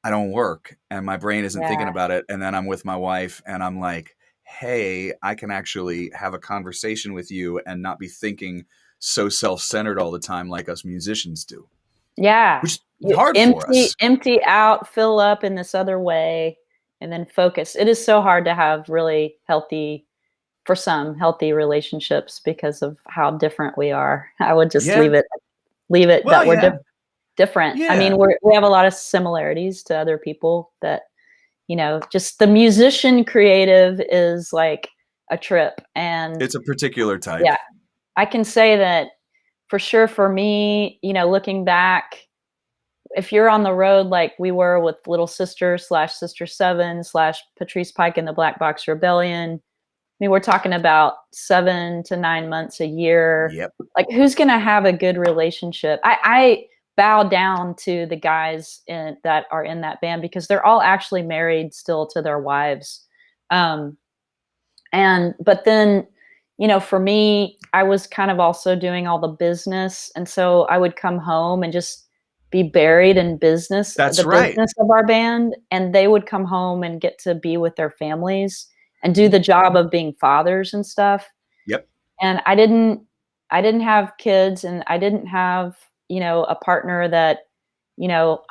I don't work and my brain isn't thinking Yeah. about it. And then I'm with my wife and I'm like, hey, I can actually have a conversation with you and not be thinking so self-centered all the time like us musicians do. Yeah. Which is hard for us. Empty out, fill up in this other way, and then focus. It is so hard to have really healthy relationships because of how different we are. I would just Yeah. leave it Well, that we're yeah. different. I Yeah. mean, we have a lot of similarities to other people that, just the musician creative is like a trip. And It's a particular type. yeah, I can say that for sure for me, looking back, if you're on the road like we were with Little Sister / Sister Seven / Patrice Pike and the Black Box Rebellion, I mean, we're talking about 7 to 9 months a year. Yep. Like, who's going to have a good relationship? I bow down to the guys that are in that band because they're all actually married still to their wives. But then, for me, I was kind of also doing all the business. And so I would come home and just be buried in business, That's right. business of our band. And they would come home and get to be with their families and do the job of being fathers and stuff. Yep. And I didn't have kids and I didn't have, a partner that,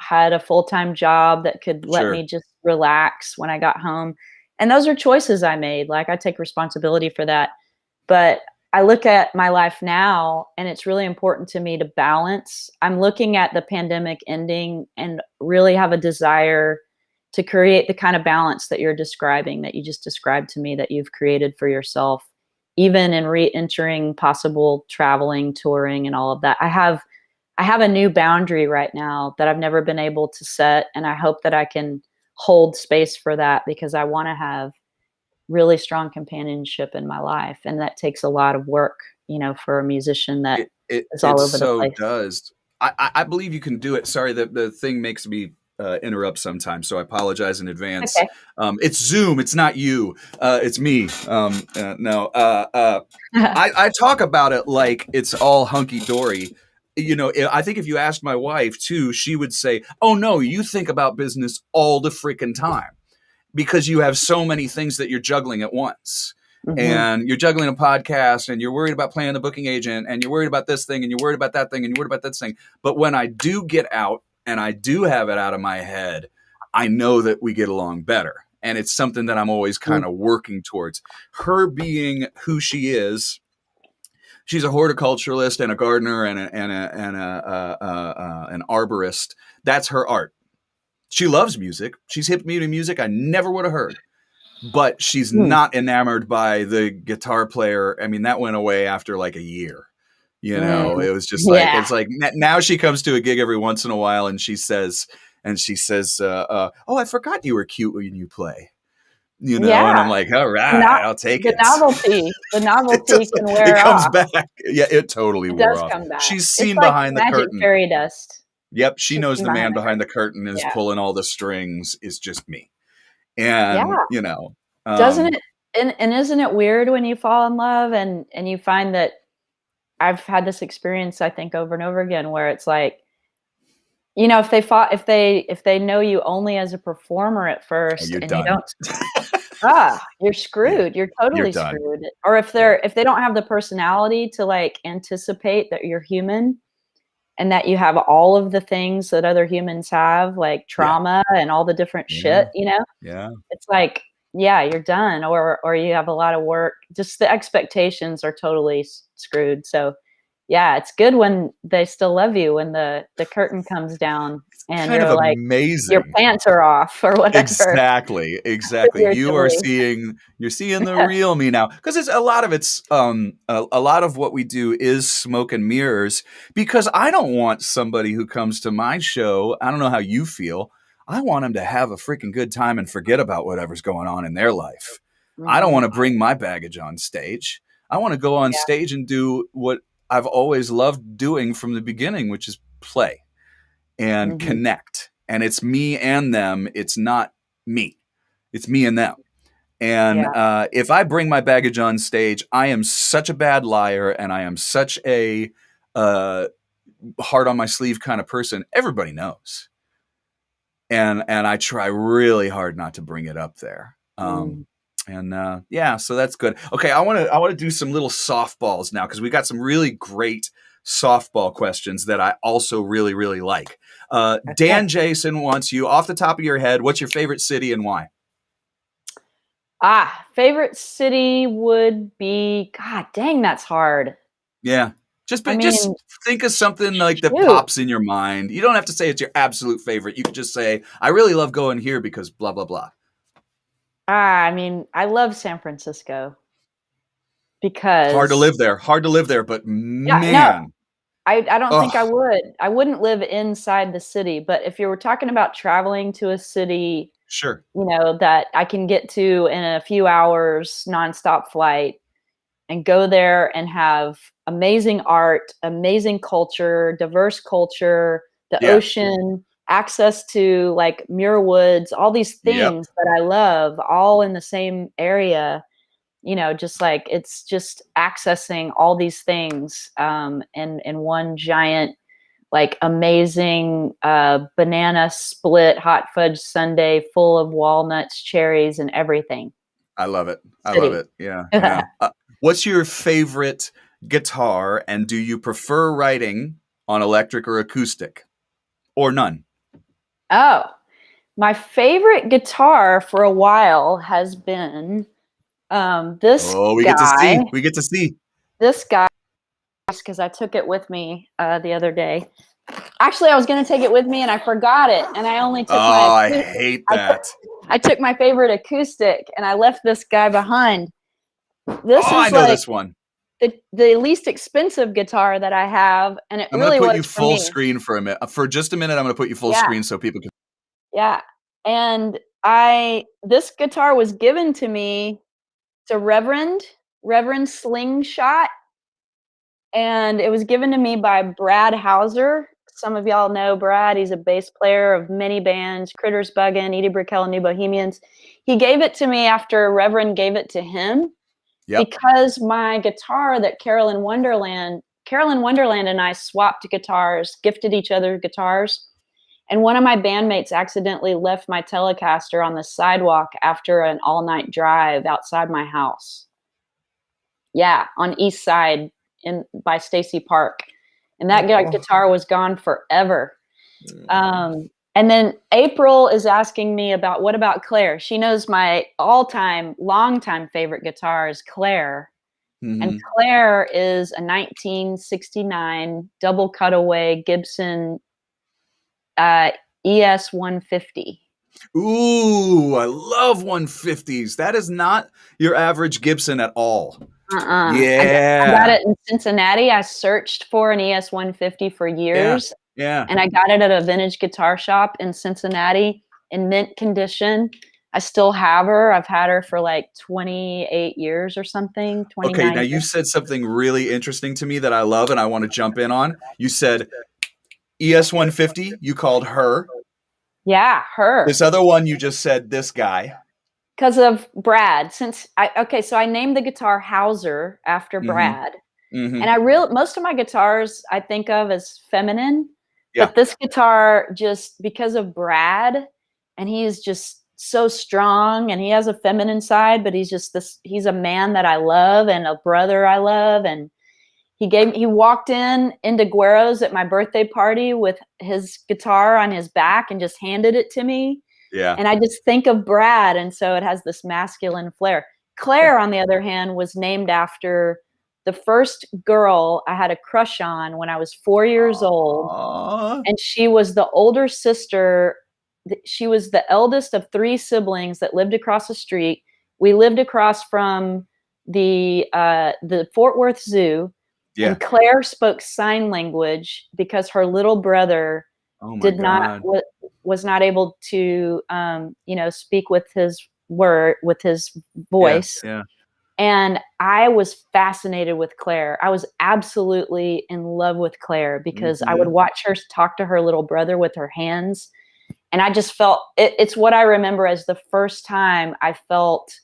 had a full-time job that could let me just relax when I got home. And those are choices I made. Like, I take responsibility for that. But I look at my life now and it's really important to me to balance. I'm looking at the pandemic ending and really have a desire to create the kind of balance that you're describing, that you just described to me, that you've created for yourself, even in re-entering possible traveling, touring, and all of that. I have a new boundary right now that I've never been able to set. And I hope that I can hold space for that because I want to have really strong companionship in my life. And that takes a lot of work, for a musician that is all over the place. Does. I believe you can do it. Sorry, the thing makes me interrupt sometimes, so I apologize in advance. Okay. It's Zoom. It's not you. It's me. No. I talk about it like it's all hunky dory. I think if you asked my wife too, she would say, "Oh no, you think about business all the freaking time because you have so many things that you're juggling at once." Mm-hmm. And you're juggling a podcast and you're worried about playing the booking agent and you're worried about this thing and you're worried about that thing and you're worried about that thing. But when I do get out and I do have it out of my head, I know that we get along better. And it's something that I'm always kind of working towards. Her being who she is, she's a horticulturalist and a gardener and an arborist. That's her art. She loves music. She's hip me to music I never would have heard. But she's not enamored by the guitar player. I mean, that went away after like a year. It was just like, it's like now she comes to a gig every once in a while and she says, oh, I forgot you were cute when you play. And I'm like, all right, I'll take it. The novelty can wear off. It comes off. back. Yeah, it totally wore off. Come back. She's seen like behind the magic curtain. fairy dust. Yep, she knows Shifting the man behind the behind the curtain is Yeah. pulling all the strings is just me. Yeah. And, Doesn't it and isn't it weird when you fall in love and you find that I've had this experience, I think, over and over again where it's like, if they know you only as a performer at oh, first you're and you done. don't you're Yeah, screwed. You're you're totally done. screwed. Or Yeah. if they don't have the personality to, like, anticipate that you're human and that you have all of the things that other humans have, like Yeah. trauma and all the different Yeah. shit, you know? Yeah. It's like, yeah, you're done or you have a lot of work. Just the expectations are totally screwed. So, yeah, it's good when they still love you when the curtain comes down and Kind of you're like, your amazing. pants are off or whatever Exactly, exactly. figuratively. You're seeing the real me now, because it's a lot of a lot of what we do is smoke and mirrors. Because I don't want somebody who comes to my show. I don't know how you feel. I want them to have a freaking good time and forget about whatever's going on in their life. I don't Mhm. want to bring my baggage on stage. I want to go on Yeah. stage and do what I've always loved doing from the beginning, which is play and Mhm. connect. And it's me and them. It's not me. It's me and them. And Yeah. if I bring my baggage on stage, I am such a bad liar and I am such a uh, heart on my sleeve kind of person. Everybody knows. And I try really hard not to bring it up there. Mm. Yeah, so that's good. Okay, I want to do some little softballs now because we got some really great softball questions that I also really really like. Okay. Dan Jason wants you off the top of your head. What's your favorite city and why? Favorite city would be God dang, that's hard. Yeah, I just mean, think of something like that shoot. pops in your mind. You don't have to say it's your absolute favorite. You could just say I really love going here because blah blah blah. I mean, I love San Francisco Hard to because live there. Hard to live there, but yeah, no, man, I don't think I oh would. I wouldn't live inside the city, but if you were talking about traveling to a city, sure. that I can get to in a few hours, nonstop flight, and go there and have amazing art, amazing culture, the Yeah. ocean, access to like Muir Woods, all these Yep. things that I love, all in the same area. Just like it's just accessing all these things in one giant, like amazing banana split hot fudge sundae full of walnuts, cherries, and everything. I love it. I love City. it. Yeah. Yeah. What's your favorite guitar and do you prefer writing on electric or acoustic or none? Oh, my favorite guitar for a while has been this Oh, we get to guy. see. We get to see. This guy, because I took it with me the other day. Actually, I was going to take it with me and I forgot it, and I only took Oh, I hate I, that. I took my favorite acoustic, and I left this guy behind. This Oh, I is know like this one. the least expensive guitar that I have, and it I'm going to really put you was for full me. screen for a minute. For just a minute, I'm going to put you full Yeah, screen so people can. yeah. And this guitar was given to me. It's a Reverend Slingshot, and it was given to me by Brad Hauser. Some of y'all know Brad. He's a bass player of many bands, Critters Buggin', Edie Brickell, and New Bohemians. He gave it to me after Reverend gave it to him Yep. because my guitar that Carolyn Wonderland and I swapped guitars, gifted each other guitars. And one of my bandmates accidentally left my Telecaster on the sidewalk after an all-night drive outside my house. Yeah, on East Side in by Stacy Park. And that Oh. guitar was gone forever. Mm. And then April is asking me about what about Claire? She knows my all-time, long-time favorite guitar is Claire. And Mhm. Claire is a 1969 double cutaway Gibson ES 150. Ooh, I love 150s. That is not your average Gibson at all. I got Yeah. it in Cincinnati. I searched for an ES 150 for Yeah. years, Yeah. and I got it at a vintage guitar shop in Cincinnati in mint condition. I still have her. I've had her for like 28 years or something, Okay, 29 now you years. said something really interesting to me that I love and I want to jump in on. You said ES-150, you called her. Yeah, her. This other one, you just said this guy. Because of Brad. So I named the guitar Hauser after Mm-hmm. Brad. Mm-hmm. And most of my guitars I think of as feminine, Yeah. but this guitar, just because of Brad, and he's just so strong, and he has a feminine side, but he's a man that I love and a brother I love. And he walked into Guero's at my birthday party with his guitar on his back and just handed it to me. Yeah. And I just think of Brad, and so it has this masculine flair. Claire, on the other hand, was named after the first girl I had a crush on when I was 4 years old. Aww. And she was the older sister. She was the eldest of 3 siblings that lived across the street. We lived across from the Fort Worth Zoo. Yeah. And Claire spoke sign language because her little brother Oh my God. was not able to speak with his voice. Yeah. And I was fascinated with Claire. I was absolutely in love with Claire because I would watch her talk to her little brother with her hands. And I just felt it's what I remember as the first time I felt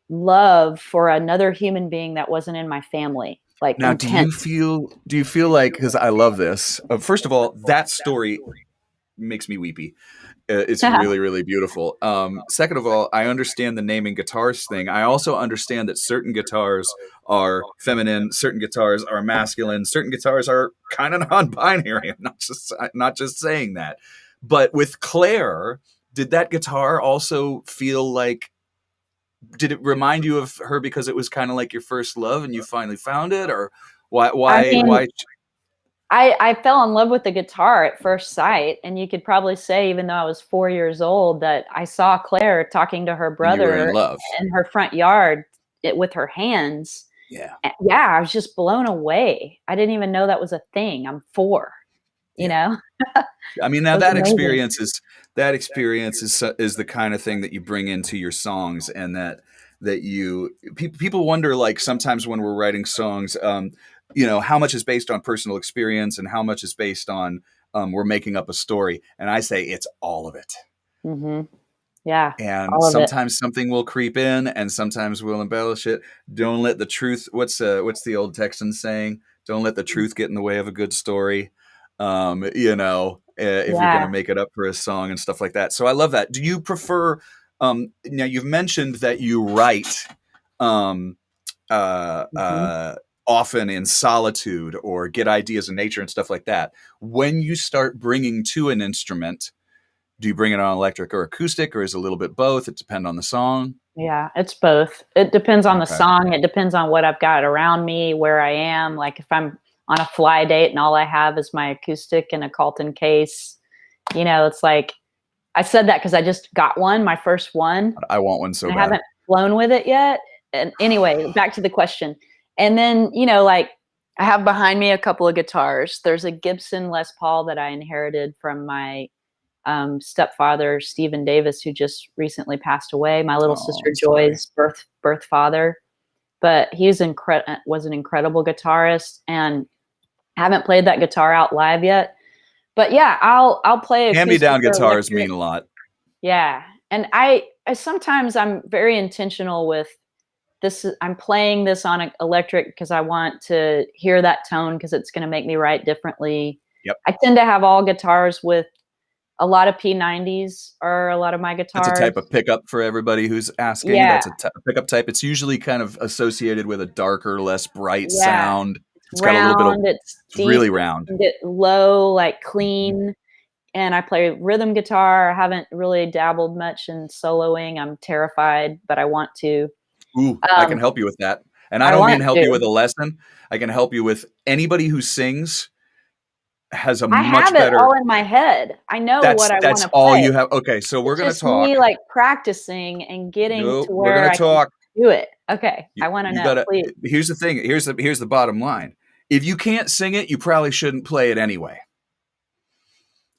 love for another human being that wasn't in my family. Like, Now, intense. do you feel like, because I love this, first of all, that story makes me weepy. It's really, really beautiful. Second of all, I understand the naming guitars thing. I also understand that certain guitars are feminine, certain guitars are masculine, certain guitars are kind of non-binary. I'm not just saying that. But with Claire, did that guitar also feel like, did it remind you of her because it was kind of like your first love and you finally found it? Or I mean, why? I fell in love with the guitar at first sight, and you could probably say, even though I was 4 years old, that I saw Claire talking to her And you were in brother love. in her front yard with her hands. Yeah. Yeah, I was just blown away. I didn't even know that was a thing. I'm 4, you know? I mean, now It was that amazing. experience is the kind of thing that you bring into your songs, and that people wonder, like, sometimes when we're writing songs, how much is based on personal experience and how much is based on we're making up a story. And I say it's all of it. Mhm. Yeah, And all of it. sometimes something will creep in, and sometimes we'll embellish it. Don't let the truth. What's the old Texan saying? Don't let the truth get in the way of a good story. If you're going to Yeah. make it up for a song and stuff like that. So I love that. Do you prefer? Now you've mentioned that you write um, Mhm. often in solitude or get ideas in nature and stuff like that. When you start bringing to an instrument, do you bring it on electric or acoustic, or is it a little bit both? It depends on the song. Yeah, it's both. It depends on the Okay. song. It depends on what I've got around me, where I am. Like, if I'm on a fly date and all I have is my acoustic and a Carlton case, it's like, I said that because I just got one, my first one. I want one so I bad. haven't flown with it yet. And anyway, back to the question. And then, like, I have behind me a couple of guitars. There's a Gibson Les Paul that I inherited from my stepfather, Stephen Davis, who just recently passed away, my little Oh, sister I'm sorry. Joy's birth father. But was an incredible guitarist, and I haven't played that guitar out live yet. But yeah, I'll play acoustic Hand-me-down or guitars electric. mean a lot. Yeah, and I sometimes I'm very intentional with this. I'm playing this on electric because I want to hear that tone, because it's going to make me write differently. Yep. I tend to have all guitars with a lot of P90s are a lot of my That's a guitars. type of pickup for everybody who's asking. Yeah, That's a pickup type. It's usually kind of associated with a darker, less bright yeah. sound. It's It's got a little bit of, round, it's it's deep, really it round. can get low, like Mhm. clean. And I play rhythm guitar. I haven't really dabbled much in soloing. I'm terrified, but I want to. Ooh, I can Um, help you with that. And I I don't mean want help you to. with a lesson. I can help you with anybody who sings has a I much have it better. all in my head. I know what I That's wanna all play. you have. Okay, so we're It's gonna just me, talk. like, practicing and getting No, to we're where gonna I can talk. do it. Okay, I wanna You know, gotta. please. Here's the thing. Here's the bottom line. If you can't sing it, you probably shouldn't play it anyway.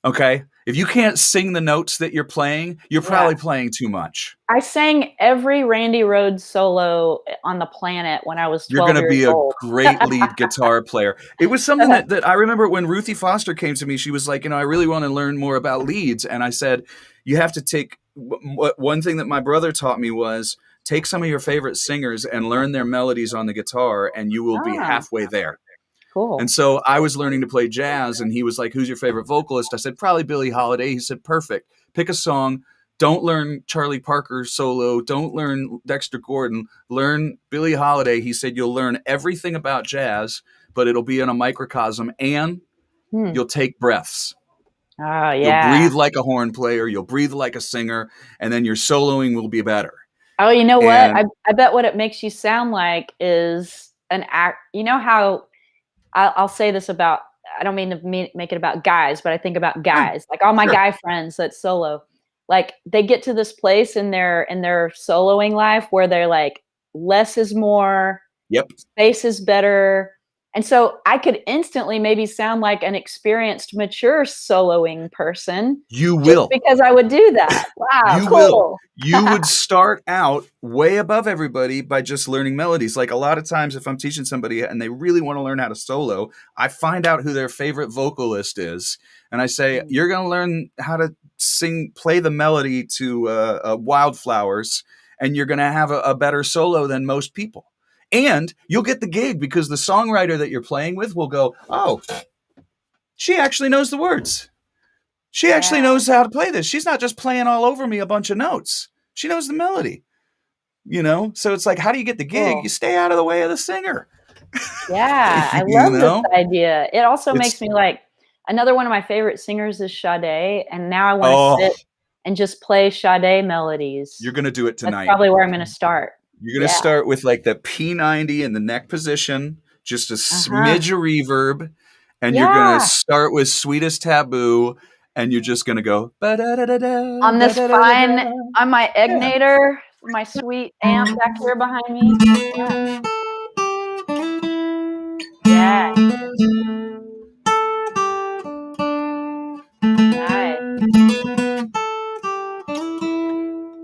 Okay? If you can't sing the notes that you're playing, you're Yeah. probably playing too much. I sang every Randy Rhoads solo on the planet when I was You're 12 gonna years be a old. great lead guitar player. It was something that I remember when Ruthie Foster came to me, she was like, I really want to learn more about leads. And I said, you have to take one thing that my brother taught me was take some of your favorite singers and learn their melodies on the guitar, and you will be Ah, halfway there. And cool. so I was learning to play jazz, and he was like, who's your favorite vocalist? I said, probably Billie Holiday. He said, perfect. Pick a song. Don't learn Charlie Parker solo. Don't learn Dexter Gordon. Learn Billie Holiday. He said, you'll learn everything about jazz, but it'll be in a microcosm, and Hmm. you'll take breaths. Oh, You'll yeah. breathe like a horn player. You'll breathe like a singer, and then your soloing will be better. Oh, you know what? And I bet what it makes you sound like is an act. You know how I'll say this about, I don't mean to make it about guys, but I think about yeah, guys, like all my sure. guy friends that solo, like they get to this place in their soloing life where they're like, less is more, Yep. space is better. And so I could instantly maybe sound like an experienced, mature soloing person You just will. because I would do that. Wow, You will. cool. You would start out way above everybody by just learning melodies. Like a lot of times, if I'm teaching somebody and they really want to learn how to solo, I find out who their favorite vocalist is. And I say, Mm. you're going to learn how to play the melody to Wildflowers, and you're going to have a better solo than most people. And you'll get the gig because the songwriter that you're playing with will go, oh, she actually knows the words. She actually Yeah, knows how to play this. She's not just playing all over me a bunch of notes. She knows the melody, So it's like, how do you get the gig? You cool. stay out of the way of the singer, Yeah, I you love this know? idea. It also makes It's, me like, another one of my favorite singers is Sade, and now I wanna oh, sit and just play Sade melodies. you're going to do it That's tonight. probably where I'm gonna start. You're going to Yeah. start with like the P90 in the neck position, just a Uh-huh. smidge of reverb, and you're going to Yeah. start with Sweetest Taboo, and you're just going to go, ba-da-da-da-da, On this fine, ba-da-da-da-da. on my Yeah. Egnator, my sweet amp back here behind me. Yeah. Yeah. Nice.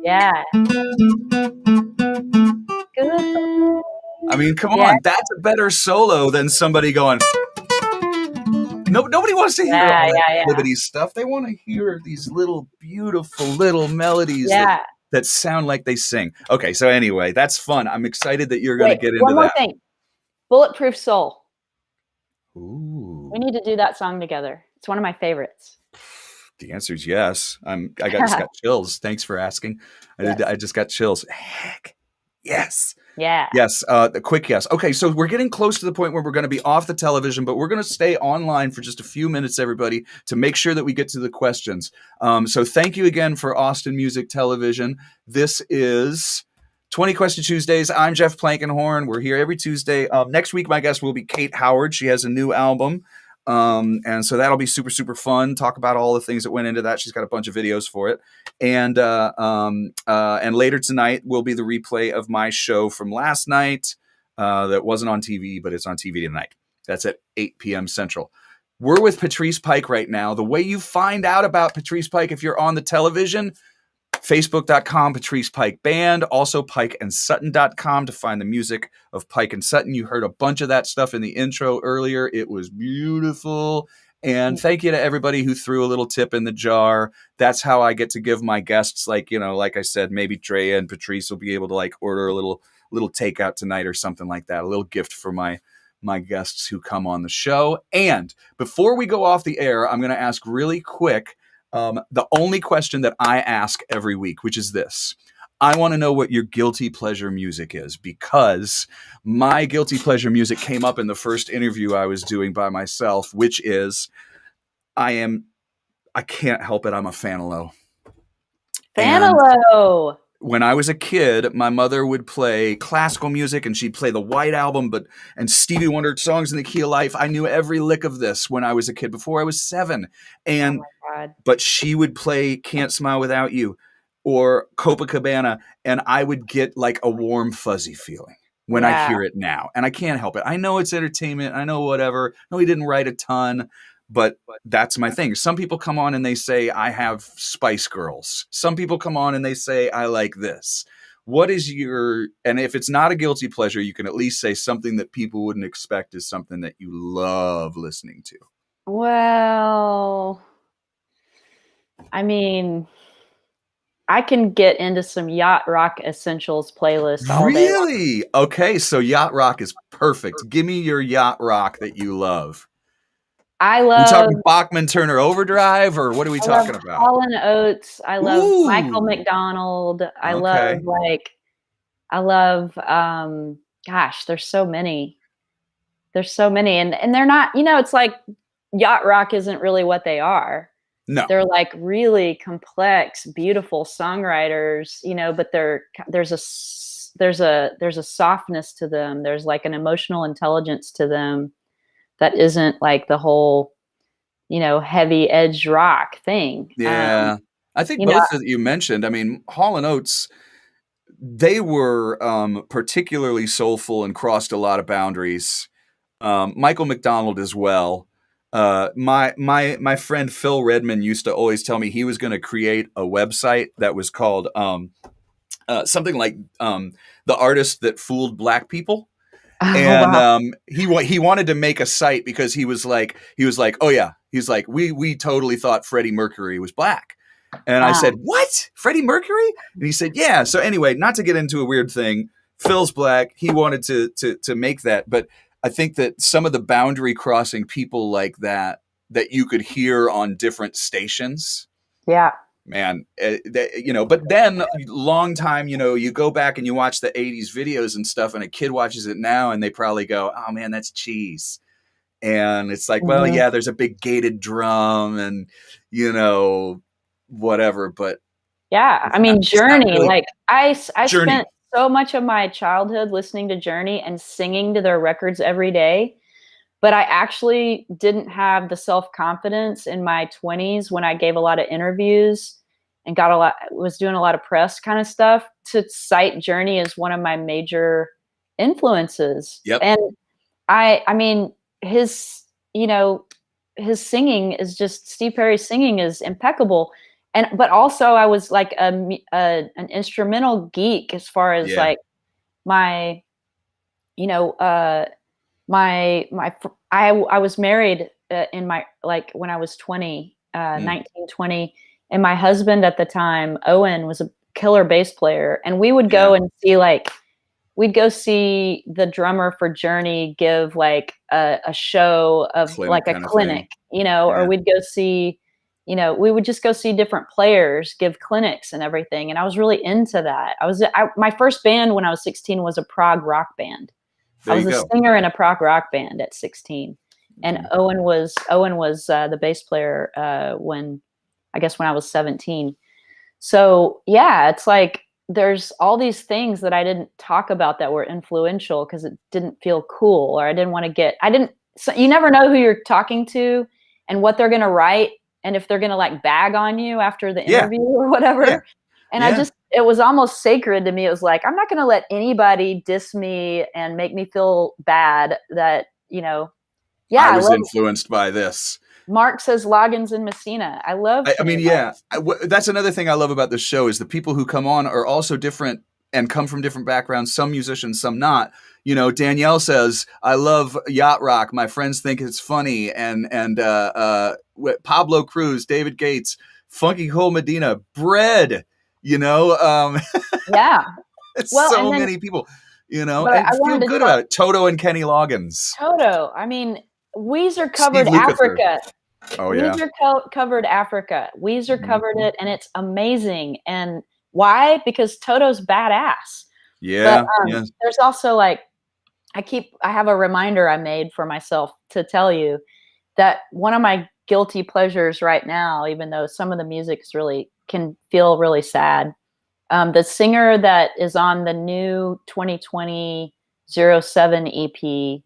Yeah. Good for me. I mean, come Yeah. on, that's a better solo than somebody going, nobody wants to hear Yeah, all that yeah, yeah. clippity stuff. They want to hear these little, beautiful little melodies Yeah. that sound like they sing. Okay, so anyway, that's fun. I'm excited that you're going to Wait, get into one more that. thing. Bulletproof Soul. Ooh, We need to do that song together. It's one of my favorites. the answer is yes. Just got chills. Thanks for asking. Yes. I just got chills. Heck, yes. Yeah. Yes, the quick yes. Okay, so we're getting close to the point where we're going to be off the television, but we're going to stay online for just a few minutes, everybody, to make sure that we get to the questions. So thank you again for Austin Music Television. This is 20 Question Tuesdays. I'm Jeff Plankenhorn. We're here every Tuesday. Next week, my guest will be Kate Howard. She has a new album. And so that'll be super, super fun. Talk about all the things that went into that. She's got a bunch of videos for it. And later tonight will be the replay of my show from last night that wasn't on TV, but it's on TV tonight. That's at 8 p.m. Central. We're with Patrice Pike right now. The way you find out about Patrice Pike if you're on the television, Facebook.com, Patrice Pike Band, also PikeandSutton.com to find the music of Pike and Sutton. You heard a bunch of that stuff in the intro earlier. It was beautiful. And thank you to everybody who threw a little tip in the jar. That's how I get to give my guests, like I said, maybe Drea and Patrice will be able to like order a little takeout tonight or something like that. A little gift for my guests who come on the show. And before we go off the air, I'm going to ask really quick the only question that I ask every week, which is this. I want to know what your guilty pleasure music is, because my guilty pleasure music came up in the first interview I was doing by myself, which is I can't help it. I'm a Fanalo. Fanalo. When I was a kid, my mother would play classical music and she'd play the White Album, and Stevie Wonder songs in the key of life. I knew every lick of this when I was a kid before I was 7. And Oh my God. but she would play Can't Smile Without You or Copacabana, and I would get like a warm, fuzzy feeling when I Yeah. hear it now. And I can't help it. I know it's entertainment. I know whatever. No, he didn't write a ton, but that's my thing. Some people come on and they say, I have Spice Girls. Some people come on and they say, I like this. What is your, and if it's not a guilty pleasure, you can at least say something that people wouldn't expect is something that you love listening to. Well, I mean, I can get into some yacht rock essentials playlist all day long. Really? Okay, so yacht rock is perfect. Give me your yacht rock that you love. I We love talking Bachman Turner Overdrive, or what are we I love talking about? Hall and Oates. I love Michael Ooh, McDonald. okay. I love gosh, there's so many. There's so many and they're not, it's like yacht rock isn't really what they are. No, They're like really complex, beautiful songwriters, but there's a softness to them. There's like an emotional intelligence to them that isn't like the whole, heavy edge rock thing. yeah. I think You know, both that you mentioned, I mean, Hall and Oates, they were particularly soulful and crossed a lot of boundaries. Michael McDonald as well. My friend Phil Redman used to always tell me he was going to create a website that was called something like the artist that fooled black people. oh And wow. he wanted to make a site because he was like, oh yeah, he's like, we totally thought Freddie Mercury was black. And I Uh, said, what? Freddie Mercury? And he said, yeah. So anyway, not to get into a weird thing, Phil's black. He wanted to make that, but I think that some of the boundary crossing people like that you could hear on different stations, yeah. man, but then long time, you go back and you watch the 80s videos and stuff, and a kid watches it now and they probably go, oh man, that's cheese. And it's like, well, Mhm. yeah, there's a big gated drum and, whatever, but Yeah, I it's not Journey, really like, I Journey. spent so much of my childhood listening to Journey and singing to their records every day, but I actually didn't have the self-confidence in my 20s when I gave a lot of interviews and was doing a lot of press kinda stuff to cite Journey as one of my major influences, Yep. and I mean, his, you know, his singing is just Steve Perry's singing is impeccable. But also I was like an instrumental geek as far as Yeah. like my, you know, I was married in my, like when I was 20, Mm, 19, 20, and my husband at the time, Owen, was a killer bass player. And we would yeah. go and see like we'd go see the drummer for Journey give like a show of Clinic like a kind of clinic, thing. or Yeah. we'd go see, we would just go see different players give clinics and everything. And I was really into that. My first band when I was 16 was a prog rock band. I There was you a go. singer in a prog rock band at 16. And Mhm. Owen was the bass player when I was 17. So, yeah, it's like there's all these things that I didn't talk about that were influential because it didn't feel cool, or I didn't so you never know who you're talking to and what they're gonna write and if they're gonna, like, bag on you after the Yeah. interview or Yeah. whatever, and Yeah. it was almost sacred to me. It was like, I'm not gonna let anybody diss me and make me feel bad that, yeah, I I was love influenced by this. Mark says Loggins in Messina. I love I mean, Kenny yeah, Loggins. that's another thing I love about this show is the people who come on are also different and come from different backgrounds. Some musicians, some not. Danielle says, "I love yacht rock. My friends think it's funny." Pablo Cruz, David Gates, Funky Cole Medina, Bread. You know, um, Yeah. it's Well, and so then many people. but And I feel wanted to good talk about it. Toto and Kenny Loggins, Toto. I mean, Weezer Steve covered Lukather. Africa. Oh yeah. Covered Africa. Weezer covered Mhm. it, and it's amazing. And why? Because Toto's badass. But Yeah. Yeah. there's also like I have a reminder I made for myself to tell you that one of my guilty pleasures right now, even though some of the music can feel really sad. The singer that is on the new 2020 EP,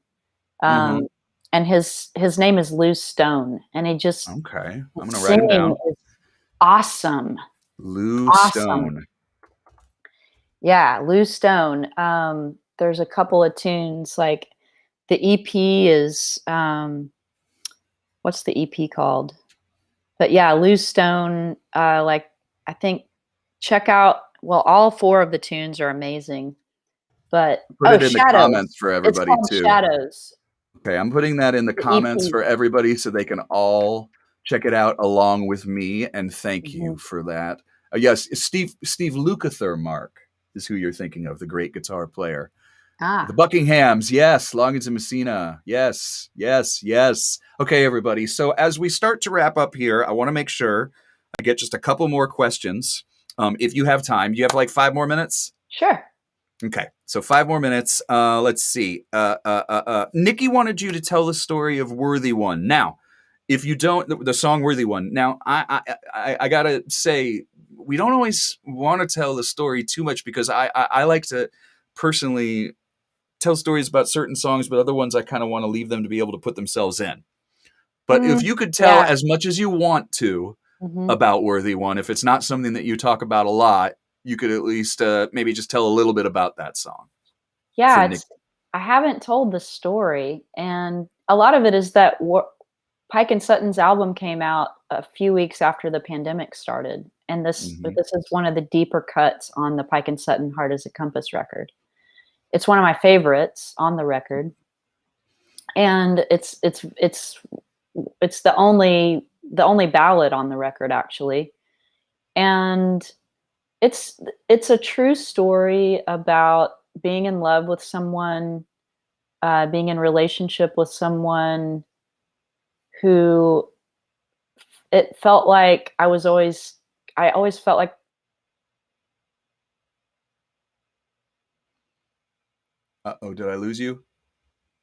Hmm. um, and his name is Lou Stone, and Okay. I'm his gonna write him singing down. is awesome, Lou awesome. Stone. Yeah, Lou Stone. There's a couple of tunes like the EP is what's the EP called? But yeah, Lose Stone. Like I think check out. Well, all 4 of the tunes are amazing. But Put it in the comments Shadows. for It's everybody called too. Shadows. Okay, I'm putting that in the The comments EP. for everybody so they can all check it out along with me. And thank you Mhm. for that. Yes, Steve Lukather, Mark, is who you're thinking of, the great guitar player. The Ah, Buckinghams, yes. Loggins and Messina, yes, yes, yes. Okay, everybody. So as we start to wrap up here, I want to make sure I get just a couple more questions. If you have time, you have like 5 more minutes? sure. Okay, so 5 more minutes. Let's see. Nikki wanted you to tell the story of Worthy One. Now, if you don't, the song Worthy One. Now, I gotta say, we don't always want to tell the story too much because I like to personally tell stories about certain songs, but other ones I kind of want to leave them to be able to put themselves in. But if you could tell Yeah. as much as you want to Mhm. about Worthy One, if it's not something that you talk about a lot, you could at least maybe just tell a little bit about that song for Yeah, Nick. I haven't told the story, and a lot of it is that Pike and Sutton's album came out a few weeks after the pandemic started, and Mhm. this is one of the deeper cuts on the Pike and Sutton Hard as a Compass record. It's one of my favorites on the record, and it's the only ballad on the record actually, and it's a true story about being in love with someone, being in relationship with someone who it felt like I always felt like Uh-oh, did I lose you?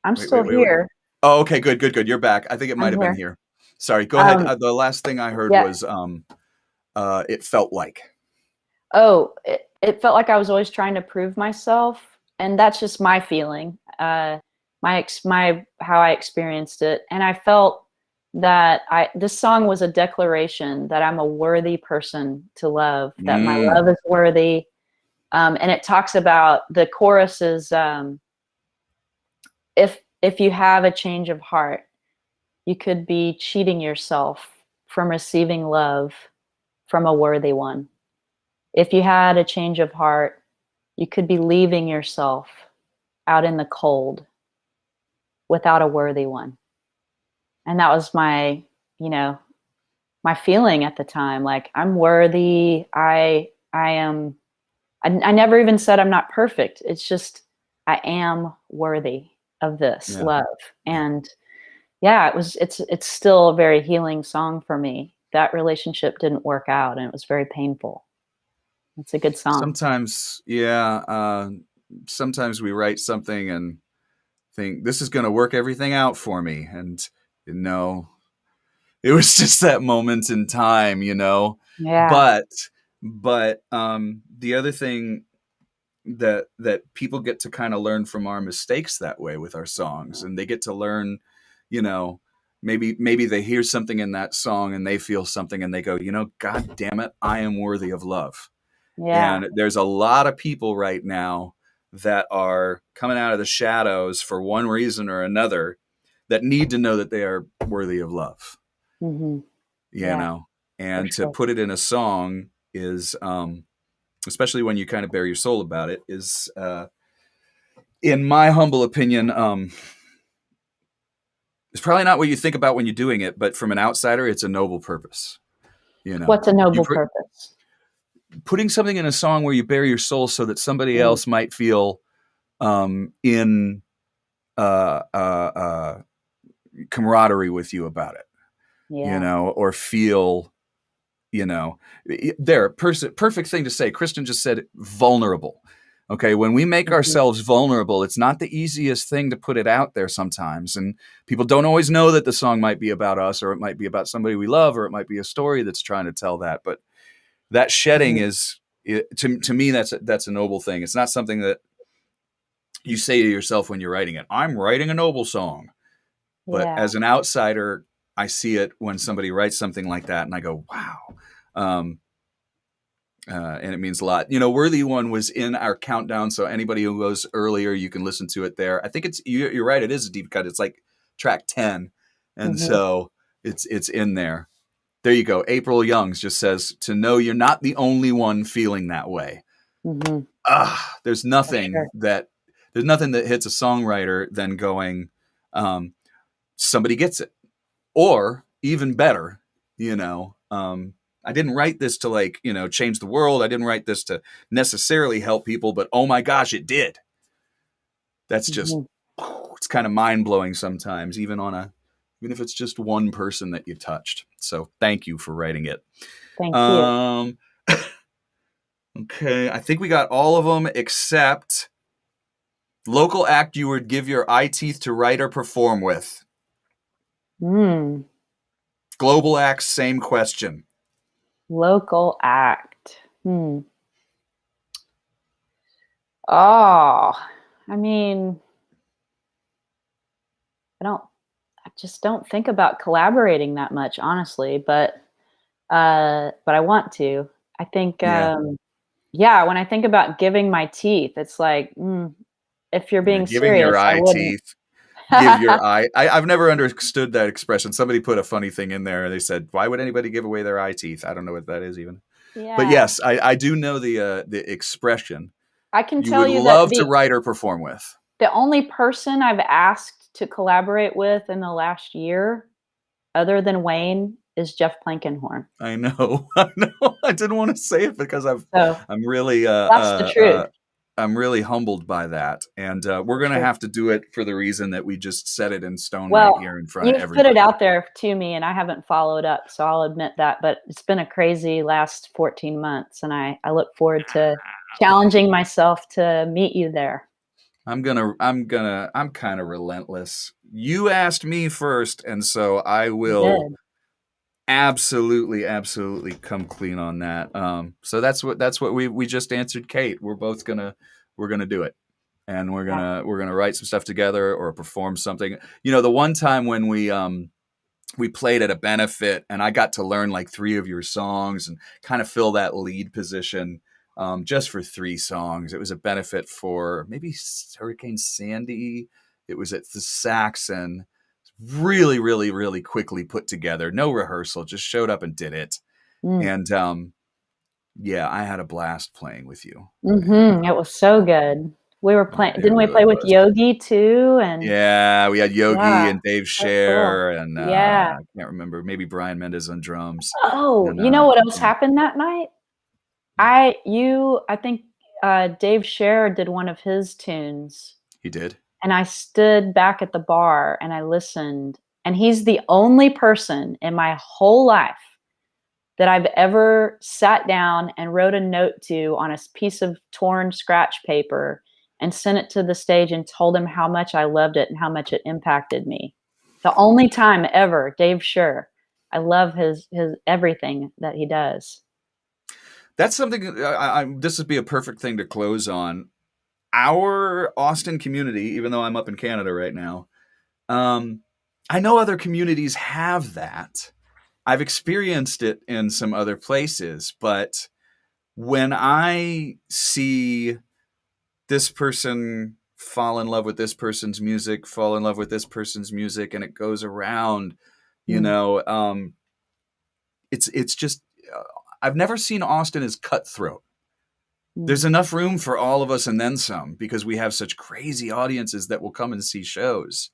I'm Wait, still wait, wait, wait. here. Oh, okay, good, good, good. You're back. I think it might I'm have been here. here. Sorry, go ahead. Um, The last thing I heard yeah. was it felt like. Oh, it felt like I was always trying to prove myself, and that's just my feeling, my how I experienced it, and I felt that I this song was a declaration that I'm a worthy person to love, that my Mm. love is worthy, and it talks about the chorus is, if you have a change of heart, you could be cheating yourself from receiving love from a worthy one. If you had a change of heart, you could be leaving yourself out in the cold without a worthy one. And that was you know, my feeling at the time. Like I'm worthy. I am. I never even said I'm not perfect. It's just I am worthy of this Yeah. love. Yeah. And yeah, it's still a very healing song for me. That relationship didn't work out, and it was very painful. It's a good song. Sometimes, yeah, sometimes we write something and think this is going to work everything out for me, and no, it was just that moment in time, you know. Yeah. But the other thing that people get to kind of learn from our mistakes that way with our songs, and they get to learn, you know, maybe they hear something in that song and they feel something and they go, you know, God damn it, I am worthy of love. Yeah. And there's a lot of people right now that are coming out of the shadows for one reason or another that need to know that they are worthy of love, Mhm. you Yeah, know, for and to sure. put it in a song is, especially when you kind of bare your soul about it, is, in my humble opinion, it's probably not what you think about when you're doing it, but from an outsider, it's a noble purpose. You know, What's a you noble purpose? putting something in a song where you bare your soul so that somebody Mm, else might feel in uh, camaraderie with you about it, you yeah. know, or feel, you know, there, perfect thing to say. Kristen just said vulnerable. Okay, when we make Mhm. ourselves vulnerable, it's not the easiest thing to put it out there sometimes. And people don't always know that the song might be about us, or it might be about somebody we love, or it might be a story that's trying to tell that. But that shedding Mhm. is, to me, that's a noble thing. It's not something that you say to yourself when you're writing it. I'm writing a noble song. But Yeah. as an outsider, I see it when somebody writes something like that, and I go, wow. Um, and it means a lot. You know, Worthy One was in our countdown, so anybody who goes earlier, you can listen to it there. I think you're right, it is a deep cut. It's like track 10. And Mhm. so It's in there. There you go. April Youngs just says to know you're not the only one feeling that way. Mm-hmm. There's For nothing sure. that hits a songwriter than going, somebody gets it, or even better, I didn't write this to like, change the world. I didn't write this to necessarily help people, but oh my gosh, it did. That's just, Mm-hmm. it's kind of mind blowing sometimes, even if it's just one person that you touched. So thank you for writing it. Thank you. Um, okay. I think we got all of them except local act you would give your eye teeth to write or perform with. Mm. Global acts, same question. Local act. Oh, I mean, I just don't think about collaborating that much, honestly, but I want to. I think, Yeah. yeah, when I think about giving my teeth, it's like, if you're Yeah, being giving your serious, I eye wouldn't. teeth. Give your eye. I've never understood that expression. Somebody put a funny thing in there. They said, "Why would anybody give away their eye teeth?" I don't know what that is even. But Yeah. yes, I do know the expression. I can You tell would you that love to write or perform with. the only person I've asked to collaborate with in the last year, other than Wayne, is Jeff Plankenhorn. I know. I know. I didn't want to say it because So I'm really that's the truth. I'm really humbled by that, and we're gonna Sure. have to do it for the reason that we just set it in stone right Well, here in front of you've put it everybody. out there to me and I haven't followed up, so I'll admit that, but it's been a crazy last 14 months and I look forward to challenging myself to meet you there. I'm kind of relentless. You asked me first, and so I You will did. absolutely come clean on that. So that's what we just answered, Kate. We're gonna do it, and Yeah. we're gonna write some stuff together or perform something. The one time when we played at a benefit and I got to learn like 3 of your songs and kind of fill that lead position, just for 3 songs. It was a benefit for maybe Hurricane Sandy. It was at the Saxon. Really, really, really quickly put together. No rehearsal, just showed up and did it. Mm. And yeah, I had a blast playing with you. And It was so good. We were playing. it Didn't we really play with was. Yogi too? And Yeah, we had Yogi yeah, and Dave so cool. Scher and Yeah. I can't remember, maybe Brian Mendez on drums. Oh, And you know what else yeah, happened that night? I think Dave Scher did one of his tunes, he did. and I stood back at the bar and I listened. And he's the only person in my whole life that I've ever sat down and wrote a note to on a piece of torn scratch paper and sent it to the stage and told him how much I loved it and how much it impacted me. The only time ever, Dave Scher. I love his everything that he does. That's something. This would be a perfect thing to close on. Our Austin community, even though I'm up in Canada right now, I know other communities have that. I've experienced it in some other places, but when I see this person fall in love with this person's music, fall in love with this person's music, and it goes around, you Mm, know, it's just I've never seen Austin as cutthroat. mm, There's enough room for all of us and then some because we have such crazy audiences that will come and see shows.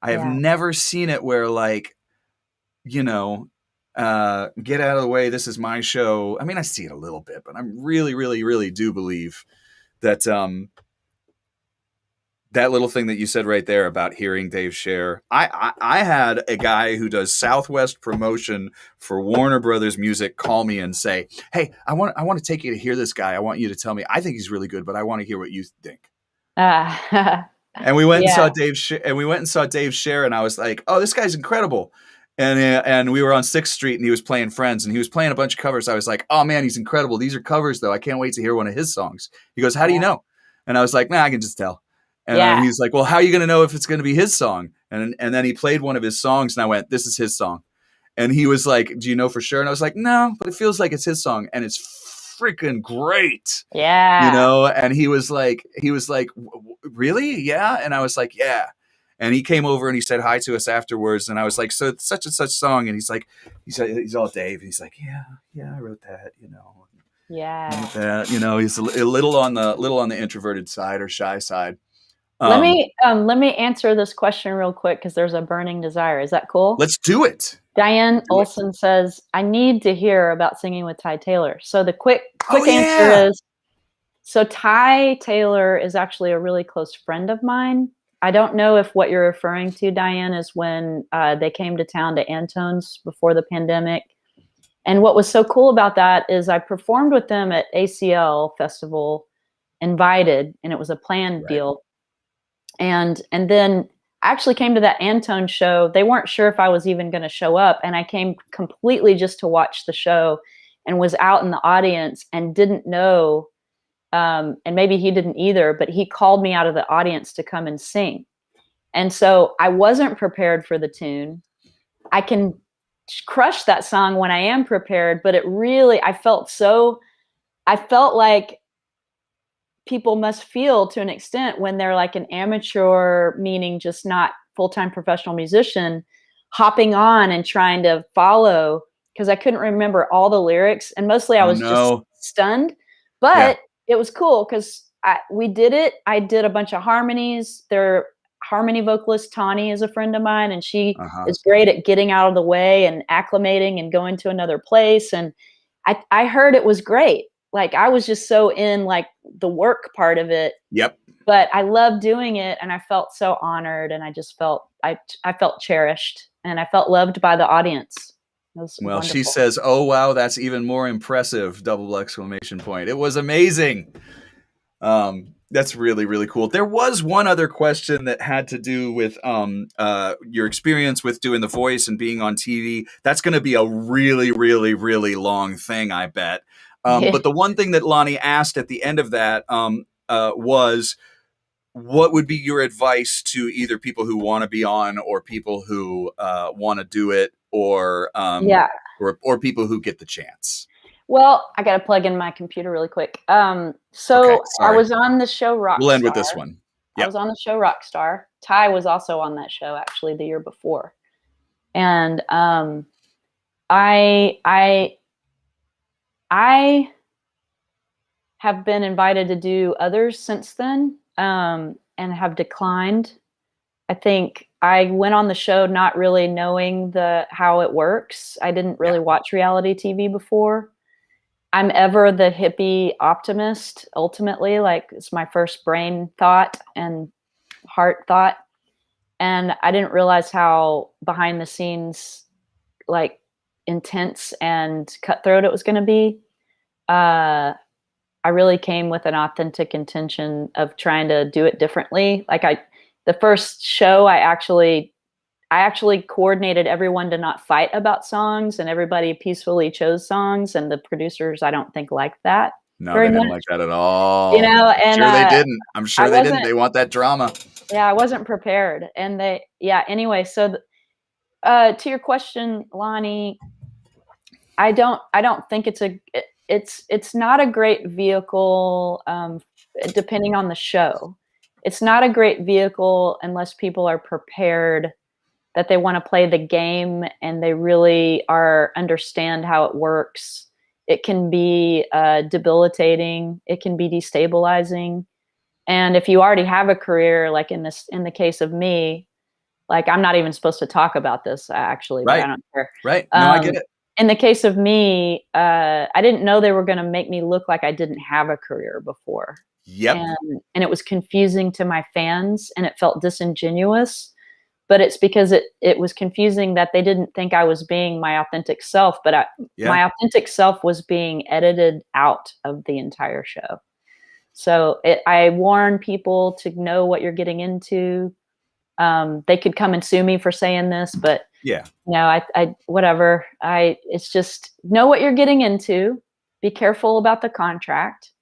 I have yeah. never seen it where like, you know, get out of the way. This is my show. I mean, I see it a little bit, but I'm really, really, really do believe that that little thing that you said right there about hearing Dave Scher. I had a guy who does Southwest promotion for Warner Brothers Music call me and say, "Hey, I want to take you to hear this guy. I want you to tell me. I think he's really good, but I want to hear what you think." Uh, And we went and yeah. saw Dave Scher, and I was like, "Oh, this guy's incredible." And we were on 6th Street, and he was playing Friends, and he was playing a bunch of covers. I was like, "Oh man, he's incredible. These are covers, though. I can't wait to hear one of his songs." He goes, "How do you Yeah. know?" And I was like, "Nah, I can just tell." And then Yeah. he's like, "Well, how are you going to know if it's going to be his song?" And then he played one of his songs, and I went, "This is his song." And he was like, "Do you know for sure?" And I was like, "No, but it feels like it's his song, and it's freaking great." Yeah. And he was like, really? Yeah. And I was like, yeah. And he came over and he said hi to us afterwards. And I was like, so it's such and such song. And he's like, he's all Dave. He's like, yeah, I wrote that, Yeah. Wrote that, he's a little on the introverted side or shy side. Let me answer this question real quick because there's a burning desire. Is that cool? Let's do it. Diane Olson says, I need to hear about singing with Ty Taylor. So the quick answer is, so Ty Taylor is actually a really close friend of mine. I don't know if what you're referring to, Diane, is when they came to town to Antone's before the pandemic. And what was so cool about that is I performed with them at ACL Festival, invited, and it was a planned deal. And then I actually came to that Antone show. They weren't sure if I was even going to show up. And I came completely just to watch the show and was out in the audience and didn't know. And maybe he didn't either, but he called me out of the audience to come and sing. And so I wasn't prepared for the tune. I can crush that song when I am prepared, but I felt like people must feel to an extent when they're like an amateur, meaning just not full-time professional musician, hopping on and trying to follow, because I couldn't remember all the lyrics. And mostly I was just stunned, but it was cool because we did it. I did a bunch of harmonies. Their harmony vocalist, Tawny, is a friend of mine, and she is great at getting out of the way and acclimating and going to another place. And I heard it was great. Like I was just so in like the work part of it. Yep. But I loved doing it, and I felt so honored, and I just felt I felt cherished, and I felt loved by the audience. Well, wonderful. She says, "Oh wow, that's even more impressive!" ! It was amazing. That's really, really cool. There was one other question that had to do with your experience with doing the voice and being on TV. That's going to be a really, really, really long thing, I bet. But the one thing that Lonnie asked at the end of that was, what would be your advice to either people who want to be on or people who want to do it or people who get the chance? Well, I got to plug in my computer really quick. I was on the show Rockstar. We'll end with this one. Yep. I was on the show Rockstar. Ty was also on that show actually the year before. And I have been invited to do others since then, and have declined. I think I went on the show not really knowing how it works. I didn't really watch reality TV before. I'm ever the hippie optimist, ultimately. Like, it's my first brain thought and heart thought. And I didn't realize how behind the scenes, like, intense and cutthroat it was going to be. I really came with an authentic intention of trying to do it differently. Like the first show, I actually coordinated everyone to not fight about songs, and everybody peacefully chose songs. And the producers, I don't think, liked that. No, they didn't like that at all. And they didn't. I'm sure they didn't. They want that drama. Yeah, I wasn't prepared. And anyway, so to your question, Lonnie, I don't think it's not a great vehicle, depending on the show. It's not a great vehicle unless people are prepared, that they want to play the game and they really understand how it works. It can be debilitating. It can be destabilizing. And if you already have a career, like in the case of me, like, I'm not even supposed to talk about this actually, right. But I don't care. Right. No, I get it. In the case of me, I didn't know they were going to make me look like I didn't have a career before. Yep. And it was confusing to my fans, and it felt disingenuous. But it's because it was confusing that they didn't think I was being my authentic self, but my authentic self was being edited out of the entire show. So I warn people to know what you're getting into. They could come and sue me for saying this, but whatever. It's just, know what you're getting into. Be careful about the contract.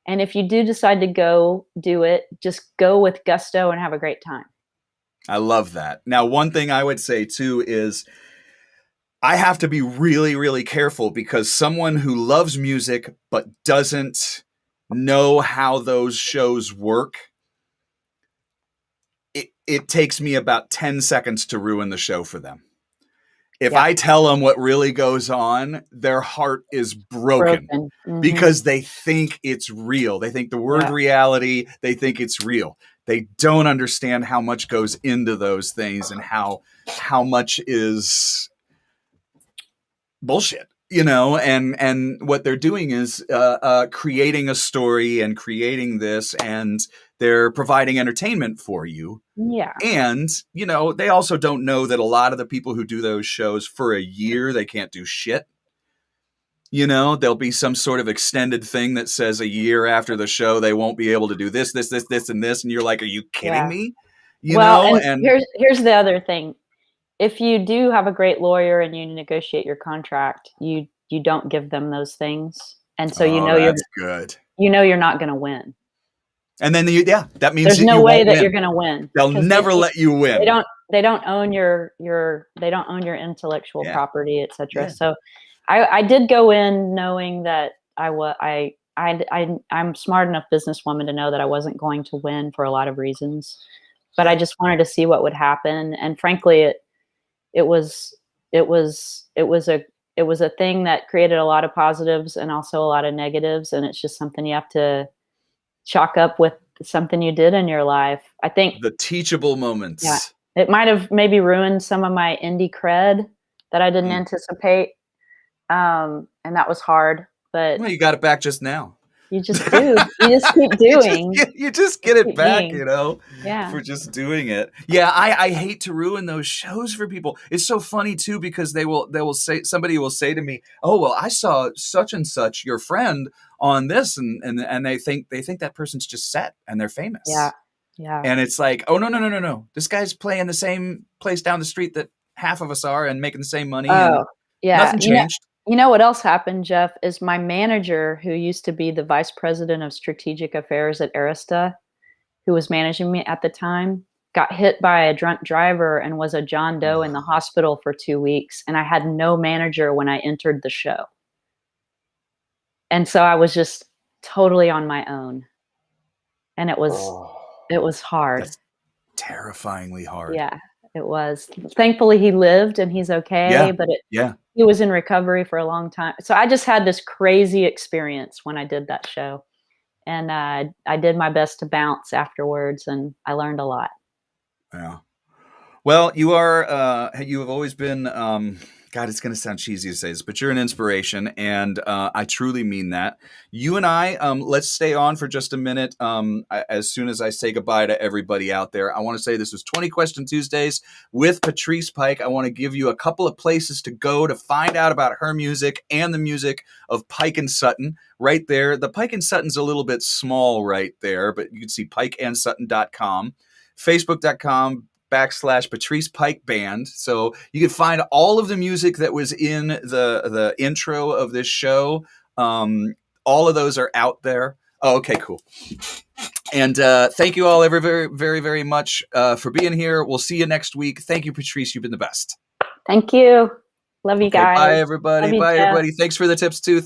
And if you do decide to go do it, just go with gusto and have a great time. I love that. Now, one thing I would say too is I have to be really, really careful, because someone who loves music but doesn't know how those shows work, it takes me about 10 seconds to ruin the show for them. If Yeah. I tell them what really goes on, their heart is broken because they think it's real. They think the word reality, they think it's real. They don't understand how much goes into those things and how much is bullshit, you know, and what they're doing is creating a story and creating this, and they're providing entertainment for you. Yeah. And, you know, they also don't know that a lot of the people who do those shows for a year, they can't do shit. You know, there'll be some sort of extended thing that says a year after the show, they won't be able to do this, this, this, this, and this. And you're like, are you kidding me? You know, and here's the other thing. If you do have a great lawyer and you negotiate your contract, you don't give them those things. And so that's good. You know you're not going to win. And then that means there's no way that you're going to win. They'll never let you win. They don't own your intellectual property, etc. Yeah. So I did go in knowing that I'm smart enough businesswoman to know that I wasn't going to win for a lot of reasons, but I just wanted to see what would happen. And frankly, it was a thing that created a lot of positives and also a lot of negatives. And it's just something you have to chalk up with something you did in your life. I think the teachable moments. Yeah, it might have maybe ruined some of my indie cred that I didn't anticipate. And that was hard, but you got it back just now. You just do. You just keep doing. you just get it back, you know, yeah. for just doing it. Yeah, I hate to ruin those shows for people. It's so funny too, because somebody will say to me, "Oh, well, I saw such and such, your friend, on this," and they think that person's just set and they're famous. Yeah. Yeah. And it's like, oh no. This guy's playing the same place down the street that half of us are and making the same money. Oh, yeah. Nothing changed. You know what else happened, Jeff, is my manager, who used to be the vice president of strategic affairs at Arista, who was managing me at the time, got hit by a drunk driver and was a John Doe in the hospital for 2 weeks. And I had no manager when I entered the show. And so I was just totally on my own. And it was hard. That's terrifyingly hard. Yeah, it was. Thankfully, he lived and he's okay. But he was in recovery for a long time. So I just had this crazy experience when I did that show. And I did my best to bounce afterwards, and I learned a lot. Yeah. Well, you have always been, God, it's going to sound cheesy to say this, but you're an inspiration, and I truly mean that. You and I, let's stay on for just a minute. As soon as I say goodbye to everybody out there, I want to say this was 20 Question Tuesdays with Patrice Pike. I want to give you a couple of places to go to find out about her music and the music of Pike and Sutton right there. The Pike and Sutton's a little bit small right there, but you can see pikeandsutton.com, facebook.com/Patrice Pike Band. So you can find all of the music that was in the intro of this show. All of those are out there. Oh, okay, cool. And thank you all very, very, very much for being here. We'll see you next week. Thank you, Patrice. You've been the best. Thank you. Love you guys. Bye, everybody. Bye, everybody. Thanks for the tips, too.